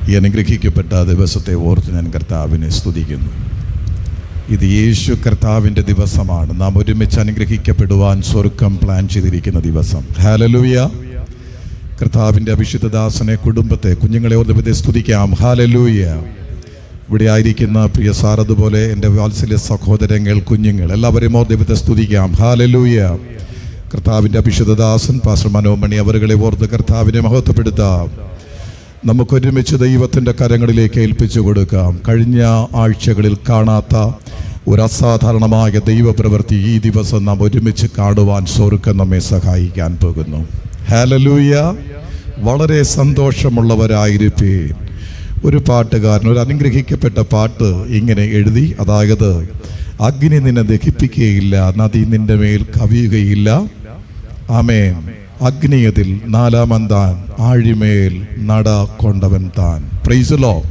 ഈ അനുഗ്രഹിക്കപ്പെട്ട ദിവസത്തെ ഓർത്ത് ഞാൻ കർത്താവിനെ സ്തുതിക്കുന്നു. ഇത് യേശു കർത്താവിൻ്റെ ദിവസമാണ്. നാം ഒരുമിച്ച് അനുഗ്രഹിക്കപ്പെടുവാൻ സ്വർഗം പ്ലാൻ ചെയ്തിരിക്കുന്ന ദിവസം. ഹല്ലേലൂയ. കർത്താവിൻ്റെ അഭിഷിക്തദാസനെ, കുടുംബത്തെ, കുഞ്ഞുങ്ങളെ ഓർത്ത് സ്തുതിക്കാം. ഹല്ലേലൂയ. ഇവിടെ ആയിരിക്കുന്ന പ്രിയ സാർ, അതുപോലെ എൻ്റെ വാത്സല്യ സഹോദരങ്ങൾ, കുഞ്ഞുങ്ങൾ എല്ലാവരെയും ഓർത്ത് സ്തുതിക്കാം. ഹല്ലേലൂയ. കർത്താവിൻ്റെ അഭിഷിക്തദാസൻ പാസ്റ്റർ മനോമണി അവരുകളെ ഓർത്ത് കർത്താവിനെ മഹത്വപ്പെടുത്താം. നമുക്കൊരുമിച്ച് ദൈവത്തിൻ്റെ കരങ്ങളിലേക്ക് ഏൽപ്പിച്ചു കൊടുക്കാം. കഴിഞ്ഞ ആഴ്ചകളിൽ കാണാത്ത ഒരു അസാധാരണമായ ദൈവപ്രവൃത്തി ഈ ദിവസം നാം ഒരുമിച്ച് കാണുവാൻ സ്വർഗ്ഗം നമ്മെ സഹായിക്കാൻ പോകുന്നു. ഹല്ലേലൂയ. വളരെ സന്തോഷമുള്ളവരായിരിപ്പീൻ. ഒരു പാട്ടുകാരൻ ഒരു അനുഗ്രഹിക്കപ്പെട്ട പാട്ട് ഇങ്ങനെ എഴുതി, അതായത് അഗ്നി നിന്നെ ദഹിപ്പിക്കുകയില്ല, നദി നിന്റെ മേൽ കവിയുകയില്ല. ആമേൻ. അഗ്നിയതിൽ നാലാമൻ താൻ, ആഴിമേൽ നട കൊണ്ടവൻ താൻ. Praise the Lord.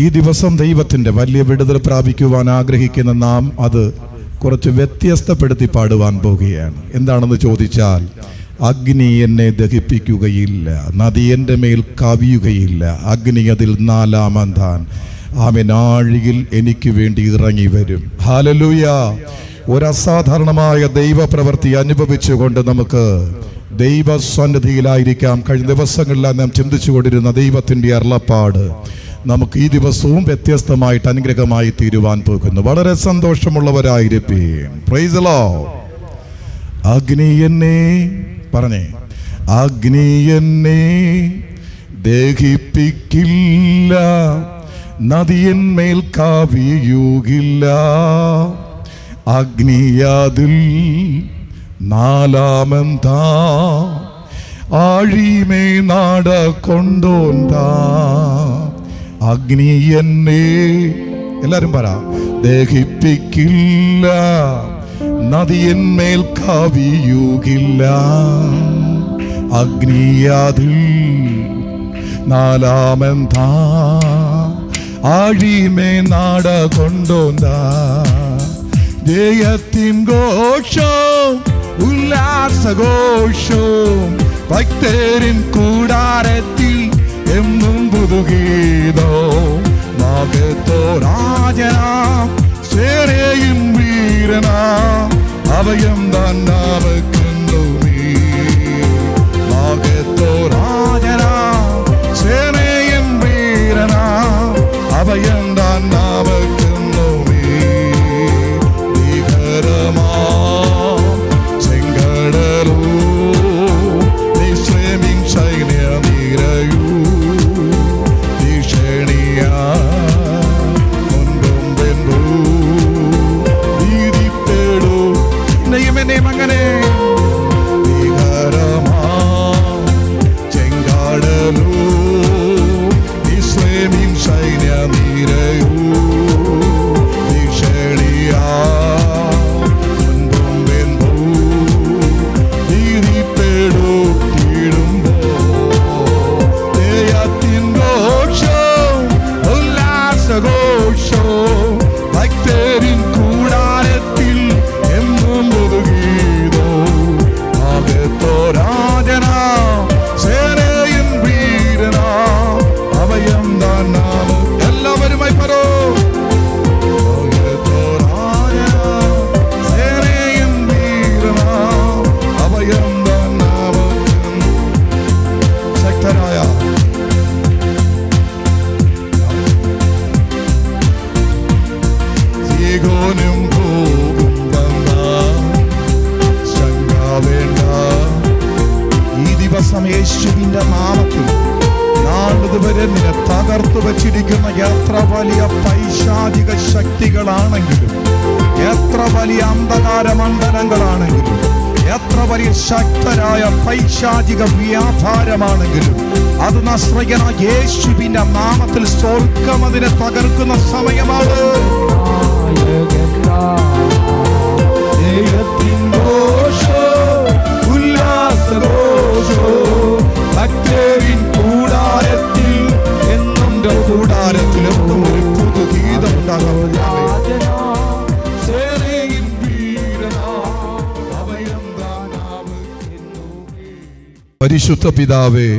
ഈ ദിവസം ദൈവത്തിൻ്റെ വലിയ വിടുതൽ പ്രാപിക്കുവാൻ ആഗ്രഹിക്കുന്ന നാം അത് കുറച്ച് വ്യത്യസ്തപ്പെടുത്തി പാടുവാൻ പോകുകയാണ്. എന്താണെന്ന് ചോദിച്ചാൽ, അഗ്നി എന്നെ ദഹിപ്പിക്കുകയില്ല, നദി എൻ്റെ മേൽ കവിയുകയില്ല, അഗ്നിയതിൽ നാലാമൻ താൻ, ആമേൻ, ആഴിയിൽ എനിക്ക് വേണ്ടി ഇറങ്ങി വരും. ഹല്ലേലൂയ. ഒരു അസാധാരണമായ ദൈവപ്രവൃത്തി അനുഭവിച്ചുകൊണ്ട് നമുക്ക് ദൈവസന്നിധിയിലായിരിക്കാം. കഴിഞ്ഞ ദിവസങ്ങളിലാണ് നാം ചിന്തിച്ചു കൊണ്ടിരുന്ന ദൈവത്തിൻ്റെ അരുളപ്പാട് നമുക്ക് ഈ ദിവസവും വ്യത്യസ്തമായിട്ട് അനുഗ്രഹമായി തീരുവാൻ പോകുന്നു. വളരെ സന്തോഷമുള്ളവരായിരിക്കും. Praise the Lord. അഗ്നി എന്നെ പറഞ്ഞേ, അഗ്നി എന്നെ ദഹിപ്പിക്കില്ല, നദിയന്മേൽ കവിയുകില്ല, അഗ്നിയതിൽ നാലാമൻ താൻ, ആഴിമേ നാട കൊണ്ടോൻ താൻ. അഗ്നി എന്നെ, എല്ലാരും പറ, ദഹിപ്പിക്കില്ല, നദിയന്മേൽ കവിയുകില്ല, അഗ്നിയതിൽ നാലാമൻ താൻ, ആഴിമേ നാട കൊണ്ടോൻ താൻ. ജയത്തിൻ ഘോഷം, ഉല്ലാസഘോഷം, ഭക്തരിൻ കൂടാരത്തിൽ എന്നും പുതുഗീതം. നാഗത്തോരാജനാം സേനയും വീരനാം, അഭയം താൻ നാമക്കുന്നു നീ. നാഗത്തോരാജനാം സേനയും വീരനാം, അഭയം താൻ നാമക്കുന്നു നീ. ചെങ്കടലൂ നിശ്രമിൻ സൈന്യ നിരയൂ, ഭീഷണിയ മുൻപും വെമ്പൂ ഭീതിപ്പെടൂ. നെയ്യുമെന്നെയും അങ്ങനെ ഭീകരമാ ചെങ്കടലൂ നിശ്രമിൻ സൈന്യ നിരയൂ, ഭീഷണിയ ഭക്തരിൻ കൂടാരത്തിൽ എന്നും പുതുഗീതോ. ആകത്തോരാജനാ സേനയും വീരനാ, അഭയം താൻ നാമം. എല്ലാവരുമായി പറോ, സേനയും വീരനാ, അഭയം താൻ നാമം. ശക്തനായ ോനും പോകും വന്ന ശങ്ക വേണ്ട. ഈ ദിവസം യേശുവിന്റെ നാമത്തിൽ നാളിതുവരെ നിന്നെ തകർത്തു വച്ചിരിക്കുന്ന എത്ര വലിയ പൈശാചിക ശക്തികളാണെങ്കിലും, എത്ര വലിയ അന്ധകാര മണ്ഡലങ്ങളാണെങ്കിലും, എത്ര വലിയ ശക്തരായ പൈശാചിക വ്യാപാരമാണെങ്കിലും, അത് നസ്രയനായ യേശുവിന്റെ നാമത്തിൽ സ്വർഗ്ഗം അതിനെ തകർക്കുന്ന സമയമാണ്. ഭക്തരിൻ കൂടാരത്തിൽ എന്നും കൂടാരത്തിലെന്നും ഒരു പുതുഗീതം ഉണ്ടാകും. പരിശുദ്ധ പിതാവേ,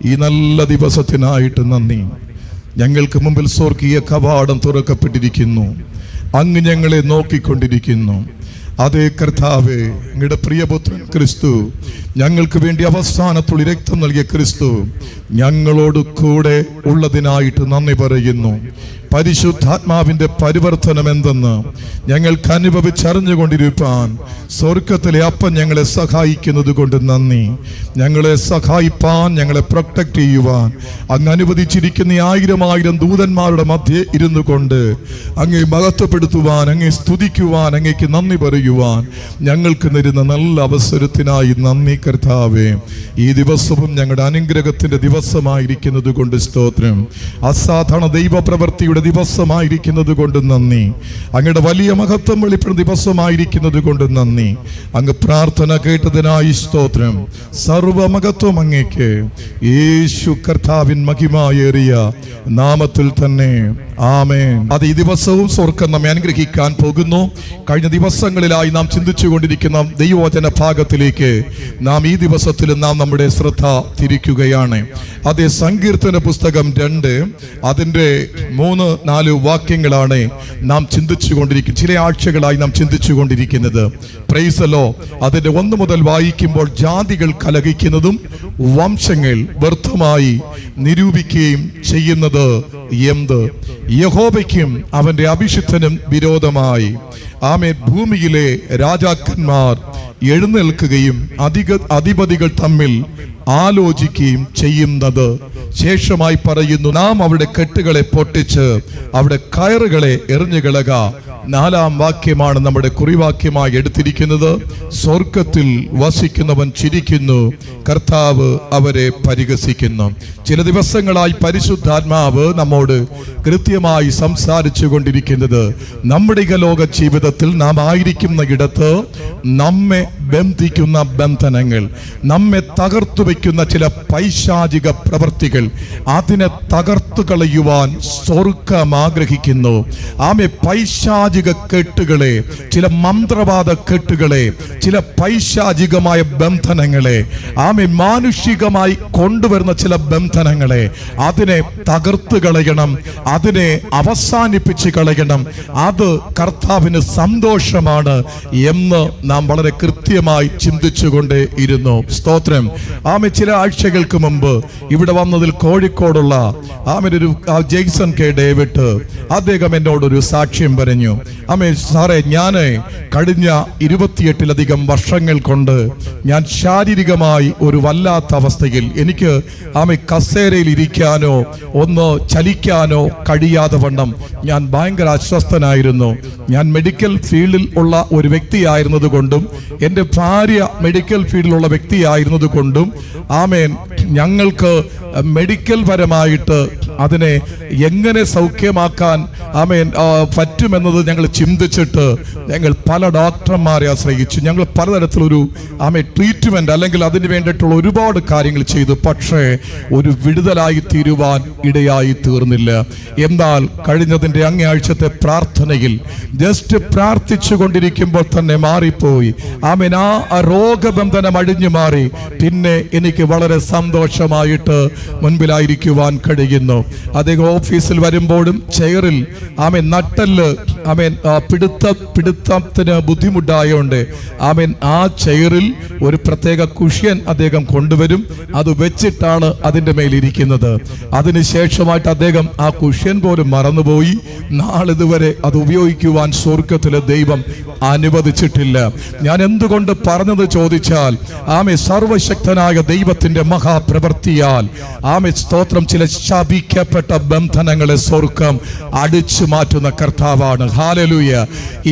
ഈ നല്ല ദിവസത്തിനായിട്ട് നന്ദി. ഞങ്ങൾക്ക് മുമ്പിൽ സ്വർഗീയ കവാടം തുറക്കപ്പെട്ടിരിക്കുന്നു. അങ്ങ് ഞങ്ങളെ നോക്കിക്കൊണ്ടിരിക്കുന്നു. അതേ കർത്താവേ, അങ്ങയുടെ പ്രിയപുത്രൻ ക്രിസ്തു, ഞങ്ങൾക്ക് വേണ്ടി അവസാനത്തുള്ളി രക്തം നൽകിയ ക്രിസ്തു ഞങ്ങളോട് കൂടെ ഉള്ളതിനായിട്ട് നന്ദി പറയുന്നു. പരിശുദ്ധാത്മാവിന്റെ പരിവർത്തനം എന്തെന്ന് ഞങ്ങൾക്ക് അനുഭവിച്ചറിഞ്ഞുകൊണ്ടിരിക്കാൻ സ്വർഗത്തിലെ അപ്പം ഞങ്ങളെ സഹായിക്കുന്നത് കൊണ്ട് നന്ദി. ഞങ്ങളെ സഹായിപ്പാൻ, ഞങ്ങളെ പ്രൊട്ടക്ട് ചെയ്യുവാൻ അങ്ങ് അനുവദിച്ചിരിക്കുന്ന 1000 ദൂതന്മാരുടെ മധ്യേ ഇരുന്നു കൊണ്ട് അങ്ങേ മഹത്വപ്പെടുത്തുവാൻ, അങ്ങേ സ്തുതിക്കുവാൻ, അങ്ങേക്ക് നന്ദി പറയുവാൻ ഞങ്ങൾക്ക് തരുന്ന നല്ല അവസരത്തിനായി നന്ദി കർത്താവേ. ഈ ദിവസവും ഞങ്ങളുടെ അനുഗ്രഹത്തിന്റെ ദിവസമായിരിക്കുന്നത് കൊണ്ട് സ്തോത്രം. അസാധാരണ ദൈവപ്രവൃത്തിയുടെ ദിവസമായിരിക്കുന്നത് കൊണ്ട് നന്ദി. അങ്ങയുടെ വലിയ മഹത്വം വെളിപ്പെടുന്ന ദിവസമായിരിക്കുന്നത് കൊണ്ട് നന്ദി. അങ്ങ് പ്രാർത്ഥന കേട്ടതിനായി സ്തോത്രം. സർവമഹത്വം അങ്ങേക്ക്. യേശു കർത്താവിൻ മഹിമയേറിയ നാമത്തിൽ തന്നെ ആമേൻ. അത് ഈ ദിവസവും സ്വർഗ്ഗം നമ്മെ അനുഗ്രഹിക്കാൻ പോകുന്നു. കഴിഞ്ഞ ദിവസങ്ങളിലായി നാം ചിന്തിച്ചു കൊണ്ടിരിക്കുന്ന ദൈവവചന ഭാഗത്തിലേക്ക് നാം ഈ ദിവസത്തിൽ നാം നമ്മുടെ ശ്രദ്ധ തിരിക്കുകയാണ്. അതേ സങ്കീർത്തന പുസ്തകം 2 അതിൻ്റെ 3-4 വാക്യങ്ങളാണ് നാം ചിന്തിച്ചു കൊണ്ടിരിക്കുന്നത്. ചില ആഴ്ചകളായി നാം ചിന്തിച്ചു കൊണ്ടിരിക്കുന്നത്. പ്രൈസലോ. അതിൻ്റെ 1 മുതൽ വായിക്കുമ്പോൾ, ജാതികൾ കലഹിക്കുന്നതും വംശങ്ങൾ വ്യർത്ഥമായി നിരൂപിക്കുകയും ചെയ്യുന്നത് എന്ത്? യഹോവയ്ക്കും അവന്റെ അഭിഷിക്തനും വിരോധമായി ആമേൻ ഭൂമിയിലെ രാജാക്കന്മാർ എഴുന്നേൽക്കുകയും അധിപതികൾ തമ്മിൽ ആലോചിക്കുകയും ചെയ്യുന്നത്. ശേഷമായി പറയുന്നു, നാം അവിടെ കെട്ടുകളെ പൊട്ടിച്ച് അവിടെ കയറുകളെ എറിഞ്ഞുകളക. 4-ാം വാക്യമാണ് നമ്മുടെ കുറിവാക്യമായി എടുത്തിരിക്കുന്നത്. സ്വർഗത്തിൽ വസിക്കുന്നവൻ ചിരിക്കുന്നു, കർത്താവ് അവരെ പരിഹസിക്കുന്നു. ചില ദിവസങ്ങളായി പരിശുദ്ധാത്മാവ് നമ്മോട് കൃത്യമായി സംസാരിച്ചു കൊണ്ടിരിക്കുന്നത്, നമ്മുടെ ലോക ജീവിതത്തിൽ നാം ആയിരിക്കുന്ന ഇടത്ത് നമ്മെ ബന്ധിക്കുന്ന ബന്ധനങ്ങൾ, നമ്മെ തകർത്തു വയ്ക്കുന്ന ചില പൈശാചിക പ്രവൃത്തികൾ, അതിനെ തകർത്തു കളയുവാൻ സ്വർഗം ആഗ്രഹിക്കുന്നു. ആമേ പൈശാചിക കെട്ടുകളെ, ചില മന്ത്രവാദ കെട്ടുകളെ, ചില പൈശാചികമായ ബന്ധനങ്ങളെ, ആമേ മാനുഷികമായി കൊണ്ടുവരുന്ന ചില ബന്ധനങ്ങളെ, അതിനെ തകർത്ത് കളയണം, അതിനെ അവസാനിപ്പിച്ച് കളയണം. അത് കർത്താവിന് സന്തോഷമാണ് എന്ന് നാം വളരെ കൃത്യമായി ചിന്തിച്ചുകൊണ്ട് ഇരുന്നു. സ്തോത്രം. ആമേ ചില ആഴ്ചകൾക്ക് മുമ്പ് ഇവിടെ വന്നതിൽ കോഴിക്കോടുള്ള ആമേനൊരു ജെയ്സൺ കെ ഡേവിഡ് അദ്ദേഹം എന്നോടൊരു സാക്ഷ്യം പറഞ്ഞു. ആമേ സാറേ, ഞാൻ കഴിഞ്ഞ 28-ലധികം വർഷങ്ങൾ കൊണ്ട് ഞാൻ ശാരീരികമായി ഒരു വല്ലാത്ത അവസ്ഥയിൽ, എനിക്ക് ആമേ കസേരയിൽ ഇരിക്കാനോ ഒന്ന് ചലിക്കാനോ കഴിയാതെ വണ്ണം ഞാൻ ഭയങ്കര അസ്വസ്ഥനായിരുന്നു. ഞാൻ മെഡിക്കൽ ഫീൽഡിൽ ഉള്ള ഒരു വ്യക്തിയായിരുന്നത് കൊണ്ടും എൻ്റെ ഭാര്യ മെഡിക്കൽ ഫീൽഡിലുള്ള വ്യക്തിയായിരുന്നത് കൊണ്ടും ആമേൻ ഞങ്ങൾക്ക് മെഡിക്കൽ പരമായിട്ട് അതിനെ എങ്ങനെ സൗഖ്യമാക്കാൻ ആമേൻ പറ്റുമെന്നത് ഞങ്ങൾ ചിന്തിച്ചിട്ട് ഞങ്ങൾ പല ഡോക്ടർമാരെ ആശ്രയിച്ചു. ഞങ്ങൾ പലതരത്തിലൊരു ട്രീറ്റ്മെന്റ് അല്ലെങ്കിൽ അതിന് വേണ്ടിയിട്ടുള്ള ഒരുപാട് കാര്യങ്ങൾ ചെയ്തു. പക്ഷേ ഒരു വിടുതലായി തീരുവാൻ ഇടയായി തീർന്നില്ല. എന്നാൽ കഴിഞ്ഞതിൻ്റെ അങ്ങേയാഴ്ചത്തെ പ്രാർത്ഥനയിൽ ജസ്റ്റ് പ്രാർത്ഥിച്ചു കൊണ്ടിരിക്കുമ്പോൾ തന്നെ മാറിപ്പോയി. ആമേൻ ആ രോഗബന്ധനം അഴിഞ്ഞു മാറി. പിന്നെ എനിക്ക് വളരെ സന്തോഷമായിട്ട് മുൻപിലായിരിക്കുവാൻ കഴിയുന്നു. അദ്ദേഹം ഓഫീസിൽ വരുമ്പോഴും ചെയറിൽ ആമേൻ നട്ടല് ആമേൻ പിടുത്തത്തിന് ബുദ്ധിമുട്ടായോണ്ട് ആമേൻ ആ ചെയറിൽ ഒരു പ്രത്യേക കുഷ്യൻ അദ്ദേഹം കൊണ്ടുവരും. അത് വെച്ചിട്ടാണ് അതിൻ്റെ മേലിരിക്കുന്നത്. അതിനുശേഷമായിട്ട് അദ്ദേഹം ആ കുഷ്യൻ പോലും മറന്നുപോയി. നാളിതുവരെ അത് ഉപയോഗിക്കുവാൻ സ്വർഗത്തിലെ ദൈവം അനുവദിച്ചിട്ടില്ല. ഞാൻ എന്തുകൊണ്ട് പറഞ്ഞത് ചോദിച്ചാൽ, ആമേ സർവശക്തനായ ദൈവത്തിന്റെ മഹാപ്രവൃത്തിയാൽ ആമേ സ്തോത്രം, ചില ശപിക്കപ്പെട്ട ബന്ധനങ്ങളെ സ്വർഗം അടിച്ചു മാറ്റുന്ന കർത്താവാണ്. ഹല്ലേലൂയ.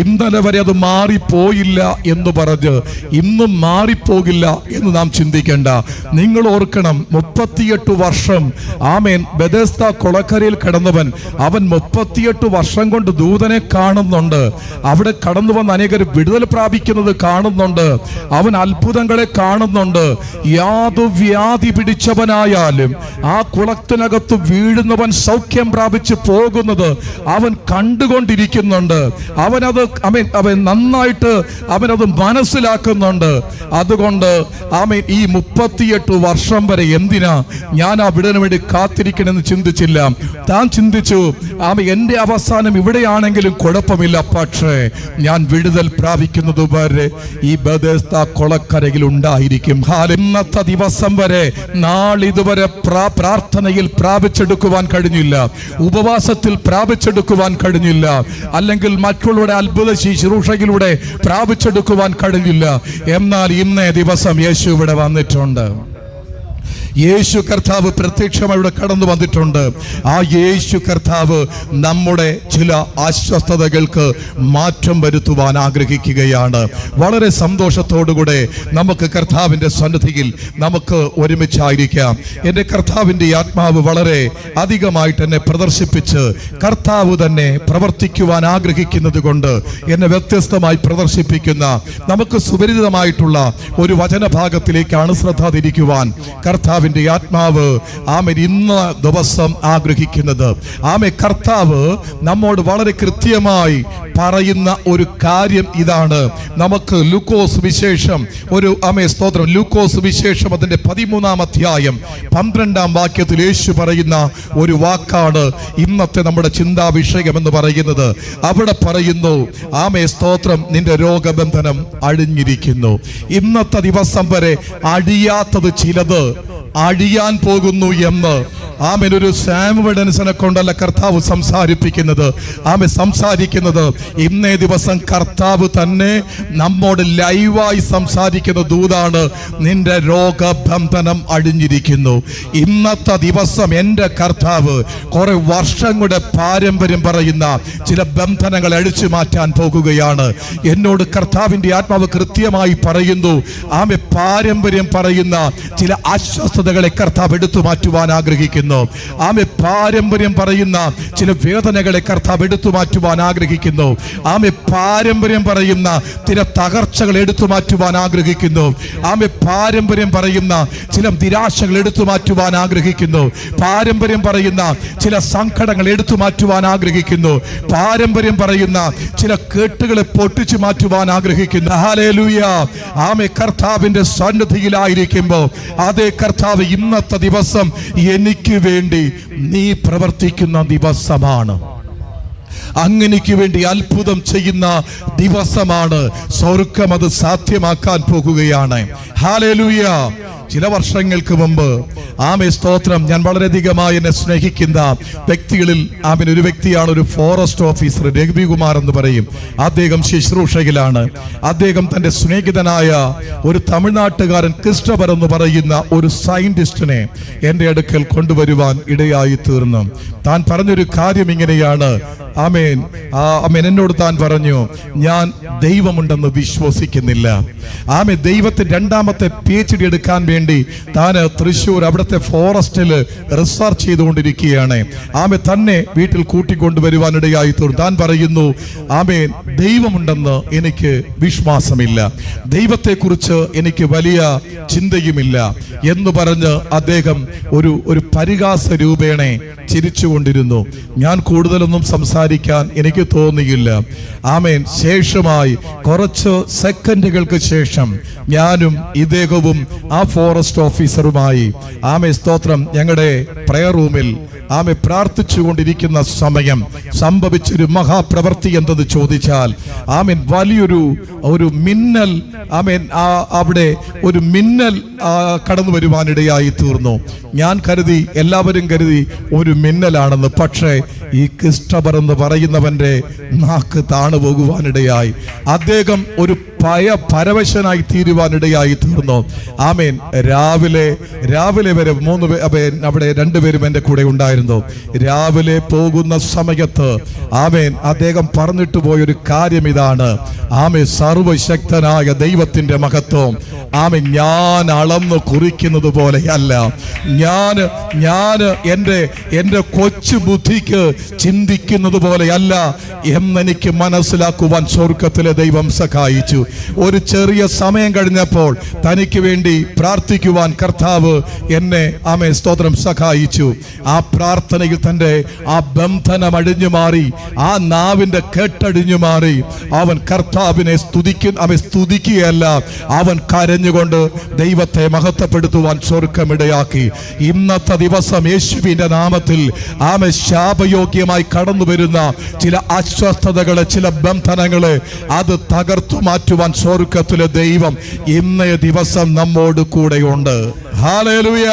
ഇന്നലെ വരെ അത് മാറിപ്പോയില്ല എന്ന് പറഞ്ഞ് ഇന്നും മാറിപ്പോകില്ല എന്ന് നാം ചിന്തിക്കേണ്ട. നിങ്ങൾ ഓർക്കണം, 38 വർഷം ആമേൻ ബെഥെസ്ദ കൊളക്കരയിൽ കിടന്നവൻ, അവൻ 38 വർഷം കൊണ്ട് ദൂതനെ കാണുന്നുണ്ട്. അവിടെ കടന്നു വന്ന അനേകർ വിടുതൽ പ്രാപിക്കുന്നത് കാണുന്നുണ്ട്. അവൻ അത്ഭുതങ്ങളെ കാണുന്നുണ്ട്. യാതൊരു വ്യാധി പിടിച്ചവനായാലും ആ കുളത്തിനകത്ത് വീഴുന്നവൻ സൗഖ്യം പ്രാപിച്ച് പോകുന്നത് അവൻ കണ്ടുകൊണ്ടിരിക്കുന്നു. ഗ്രഹിക്കുന്നുണ്ട്, അവൻ നന്നായിട്ട് അവനത് മനസ്സിലാക്കുന്നുണ്ട്. അതുകൊണ്ട് ഈ 38 വർഷം വരെ എന്തിനാ ഞാൻ ആ വിടുതലിന് വേണ്ടി കാത്തിരിക്കണമെന്ന് ചിന്തിച്ചില്ല. താൻ ചിന്തിച്ചു, എന്റെ അവസാനം ഇവിടെയാണെങ്കിലും കുഴപ്പമില്ല, പക്ഷേ ഞാൻ വിടുതൽ പ്രാപിക്കുന്നത് വരെ ഈ ബെഥെസ്ദ കൊളക്കരയിൽ ഉണ്ടായിരിക്കും. ഇന്നത്തെ ദിവസം വരെ നാളിതുവരെ പ്രാർത്ഥനയിൽ പ്രാപിച്ചെടുക്കുവാൻ കഴിഞ്ഞില്ല, ഉപവാസത്തിൽ പ്രാപിച്ചെടുക്കുവാൻ കഴിഞ്ഞില്ല, അല്ലെങ്കിൽ മറ്റുള്ളവരുടെ അത്ഭുത ശുശ്രൂഷയിലൂടെ പ്രാപിച്ചെടുക്കുവാൻ കഴിഞ്ഞില്ല. എന്നാൽ ഇന്നേ ദിവസം യേശു ഇവിടെ വന്നിട്ടുണ്ട്. യേശു കർത്താവ് പ്രത്യക്ഷമായി ഇവിടെ കടന്നു വന്നിട്ടുണ്ട്. ആ യേശു കർത്താവ് നമ്മുടെ ചില അസ്വസ്ഥതകൾക്ക് മാറ്റം വരുത്തുവാൻ ആഗ്രഹിക്കുകയാണ്. വളരെ സന്തോഷത്തോടുകൂടെ നമുക്ക് കർത്താവിൻ്റെ സന്നിധിയിൽ നമുക്ക് ഒരുമിച്ചായിരിക്കാം. എൻ്റെ കർത്താവിൻ്റെ ആത്മാവ് വളരെ അധികമായിട്ട് എന്നെ പ്രദർശിപ്പിച്ച് കർത്താവ് തന്നെ പ്രവർത്തിക്കുവാൻ ആഗ്രഹിക്കുന്നത് കൊണ്ട് എന്നെ വ്യത്യസ്തമായി പ്രദർശിപ്പിക്കുന്ന നമുക്ക് സുപരിചിതമായിട്ടുള്ള ഒരു വചനഭാഗത്തിലേക്കാണ് ശ്രദ്ധ തിരിക്കുവാൻ കർത്താവിൻ്റെ ആത്മാവ് ഇന്ന് ദിവസം ആഗ്രഹിക്കുന്നത്. കർത്താവ് നമ്മോട് വളരെ കൃത്യമായി പറയുന്ന ഒരു കാര്യം ഇതാണ്. നമുക്ക് ലൂക്കോസ് വിശേഷം ലൂക്കോസ് വിശേഷം അതിന്റെ 13-ാം അധ്യായം 12-ാം വാക്യത്തിൽ യേശു പറയുന്ന ഒരു വാക്കാണ് ഇന്നത്തെ നമ്മുടെ ചിന്താ വിഷയം എന്ന് പറയുന്നത്. അവിടെ പറയുന്നു, സ്തോത്രം, നിന്റെ രോഗബന്ധനം അഴിഞ്ഞിരിക്കുന്നു. ഇന്നത്തെ ദിവസം വരെ അഴിയാത്തത് ചിലത് അഴിയാൻ പോകുന്നു എന്ന് ഒരു സാമുവൽസിനെ കൊണ്ടല്ല കർത്താവ് സംസാരിക്കുന്നത്. ഇന്നേ ദിവസം കർത്താവ് തന്നെ നമ്മോട് ലൈവായി സംസാരിക്കുന്ന ദൂതാണ്, നിന്റെ രോഗബന്ധനം അഴിഞ്ഞിരിക്കുന്നു. ഇന്നത്തെ ദിവസം എൻ്റെ കർത്താവ് കുറെ വർഷങ്ങളുടെ പാരമ്പര്യം പറയുന്ന ചില ബന്ധനങ്ങൾ അഴിച്ചു മാറ്റാൻ പോകുകയാണ്. എന്നോട് കർത്താവിൻ്റെ ആത്മാവ് കൃത്യമായി പറയുന്നു, പാരമ്പര്യം പറയുന്ന ചില അസ്വസ്ഥതകളെ കർത്താവ് എടുത്തു മാറ്റുവാൻ ആഗ്രഹിക്കുന്നു. പാരമ്പര്യം പറയുന്ന ചില വേദനകളെ കർത്താവ് എടുത്തു മാറ്റുവാൻ ആഗ്രഹിക്കുന്നു. പാരമ്പര്യം പറയുന്ന ചില തകർച്ചകൾ എടുത്തു മാറ്റുവാൻ ആഗ്രഹിക്കുന്നു. പാരമ്പര്യം പറയുന്ന ചില നിരാശകൾ എടുത്തു മാറ്റുവാൻ ആഗ്രഹിക്കുന്നു. പാരമ്പര്യം പറയുന്ന ചില സങ്കടങ്ങൾ എടുത്തു മാറ്റുവാൻ ആഗ്രഹിക്കുന്നു. പാരമ്പര്യം പറയുന്ന ചില കേട്ടുകളെ പൊട്ടിച്ചു മാറ്റുവാൻ ആഗ്രഹിക്കുന്നു. ഹല്ലേലൂയ. കർത്താവിന്റെ സന്നിധിയിലായിരിക്കുമ്പോൾ അതേ കർത്താവ് ഇന്നത്തെ ദിവസം എനിക്ക് വേണ്ടി നീ പ്രവർത്തിക്കുന്ന ദിവസമാണ്. അങ്ങനെക്ക് വേണ്ടി അത്ഭുതം ചെയ്യുന്ന ദിവസമാണ്. സ്വർഗ്ഗം അത് സാധ്യമാക്കാൻ പോകുകയാണ്. ഹല്ലേലൂയ. ചില വർഷങ്ങൾക്ക് മുമ്പ് സ്തോത്രം, ഞാൻ വളരെയധികമായി എന്നെ സ്നേഹിക്കുന്ന വ്യക്തികളിൽ ഒരു വ്യക്തിയാണ്, ഒരു ഫോറസ്റ്റ് ഓഫീസർ രഘുകുമാർ എന്ന് പറയും. അദ്ദേഹം ശുശ്രൂഷയിലാണ്. അദ്ദേഹം തൻ്റെ സ്നേഹിതനായ ഒരു തമിഴ്നാട്ടുകാരൻ ക്രിസ്റ്റഫർ എന്ന് പറയുന്ന ഒരു സയന്റിസ്റ്റിനെ എൻ്റെ അടുക്കൽ കൊണ്ടുവരുവാൻ ഇടയായി തീർന്നു. താൻ പറഞ്ഞൊരു കാര്യം ഇങ്ങനെയാണ്. എന്നോട് താൻ പറഞ്ഞു, ഞാൻ ദൈവമുണ്ടെന്ന് വിശ്വസിക്കുന്നില്ല. ദൈവത്തിന്റെ 2ാമത്തെ PhD എടുക്കാൻ വേണ്ടി താൻ തൃശ്ശൂർ അവിടുത്തെ ഫോറസ്റ്റിൽ റിസർച്ച് ചെയ്തുകൊണ്ടിരിക്കുകയാണ്. തന്നെ വീട്ടിൽ കൂട്ടിക്കൊണ്ടുവരുവാനിടയായി തീർന്നു. താൻ പറയുന്നു, ദൈവമുണ്ടെന്ന് എനിക്ക് വിശ്വാസമില്ല, ദൈവത്തെക്കുറിച്ച് എനിക്ക് വലിയ ചിന്തയുമില്ല എന്ന് പറഞ്ഞ് അദ്ദേഹം ഒരു പരിഹാസ രൂപേണ ചിരിച്ചുകൊണ്ടിരുന്നു. ഞാൻ കൂടുതലൊന്നും സംസാരിക്കാൻ എനിക്ക് തോന്നിയില്ല. ശേഷമായി കുറച്ച് സെക്കൻഡുകൾക്ക് ശേഷം ഞാനും ഇദ്ദേഹവും ആ ഫോറസ്റ്റ് ഓഫീസറുമായി സ്തോത്രം ഞങ്ങളുടെ പ്രയർ റൂമിൽ പ്രാർത്ഥിച്ചുകൊണ്ടിരിക്കുന്ന സമയം സംഭവിച്ചൊരു മഹാപ്രവൃത്തി എന്തെന്ന് ചോദിച്ചാൽ വലിയൊരു മിന്നൽ അവിടെ ഒരു മിന്നൽ കടന്നു വരുവാനിടയായി തീർന്നു. ഞാൻ കരുതി, എല്ലാവരും കരുതി ഒരു മിന്നലാണെന്ന്. പക്ഷേ ഈ ക്രിസ്റ്റഫർ എന്ന് പറയുന്നവന്റെ നാക്ക് താണു പോകുവാനിടയായി. അദ്ദേഹം ഒരു പരവശനായി തീരുവാനിടയായി തീർന്നു. രാവിലെ വരെ 3 അവിടെ 2 പേരും എൻ്റെ കൂടെ ഉണ്ടായിരുന്നു. രാവിലെ പോകുന്ന സമയത്ത് അദ്ദേഹം പറഞ്ഞിട്ട് പോയൊരു കാര്യം ഇതാണ്. സർവശക്തനായ ദൈവത്തിന്റെ മഹത്വം ഞാൻ അളന്നു കുറിക്കുന്നത് പോലെയല്ല, ഞാൻ എൻ്റെ കൊച്ചു ബുദ്ധിക്ക് ചിന്തിക്കുന്നത് പോലെയല്ല എന്നെനിക്ക് മനസ്സിലാക്കുവാൻ സ്വർഗത്തിലെ ദൈവം സഹായിച്ചു. ഒരു ചെറിയ സമയം കഴിഞ്ഞപ്പോൾ തനിക്ക് വേണ്ടി പ്രാർത്ഥിക്കുവാൻ കർത്താവ് എന്നെ സ്തോത്രം സഹായിച്ചു. ആ പ്രാർത്ഥനയിൽ തൻ്റെ ആ ബന്ധനം അഴിഞ്ഞു മാറി, ആ നാവിൻ്റെ കെട്ടഴിഞ്ഞു മാറി. അവൻ കർത്താവിനെ സ്തുതിക്കുകയല്ല, അവൻ കരഞ്ഞുകൊണ്ട് ദൈവത്തെ മഹത്വപ്പെടുത്തുവാൻ സ്വർഗ്ഗമിടയാക്കി. ഇന്നത്തെ ദിവസം യേശുവിൻ്റെ നാമത്തിൽ ശാപയോഗ്യമായി കടന്നു വരുന്ന ചില അസ്വസ്ഥതകളെ, ചില ബന്ധനങ്ങളെ അത് തകർത്തു മാറ്റുവാൻ സ്വർഗ്ഗത്തിലെ ദൈവം ഇന്നേ ദിവസം നമ്മോട് കൂടെയുണ്ട്. ഹല്ലേലൂയ.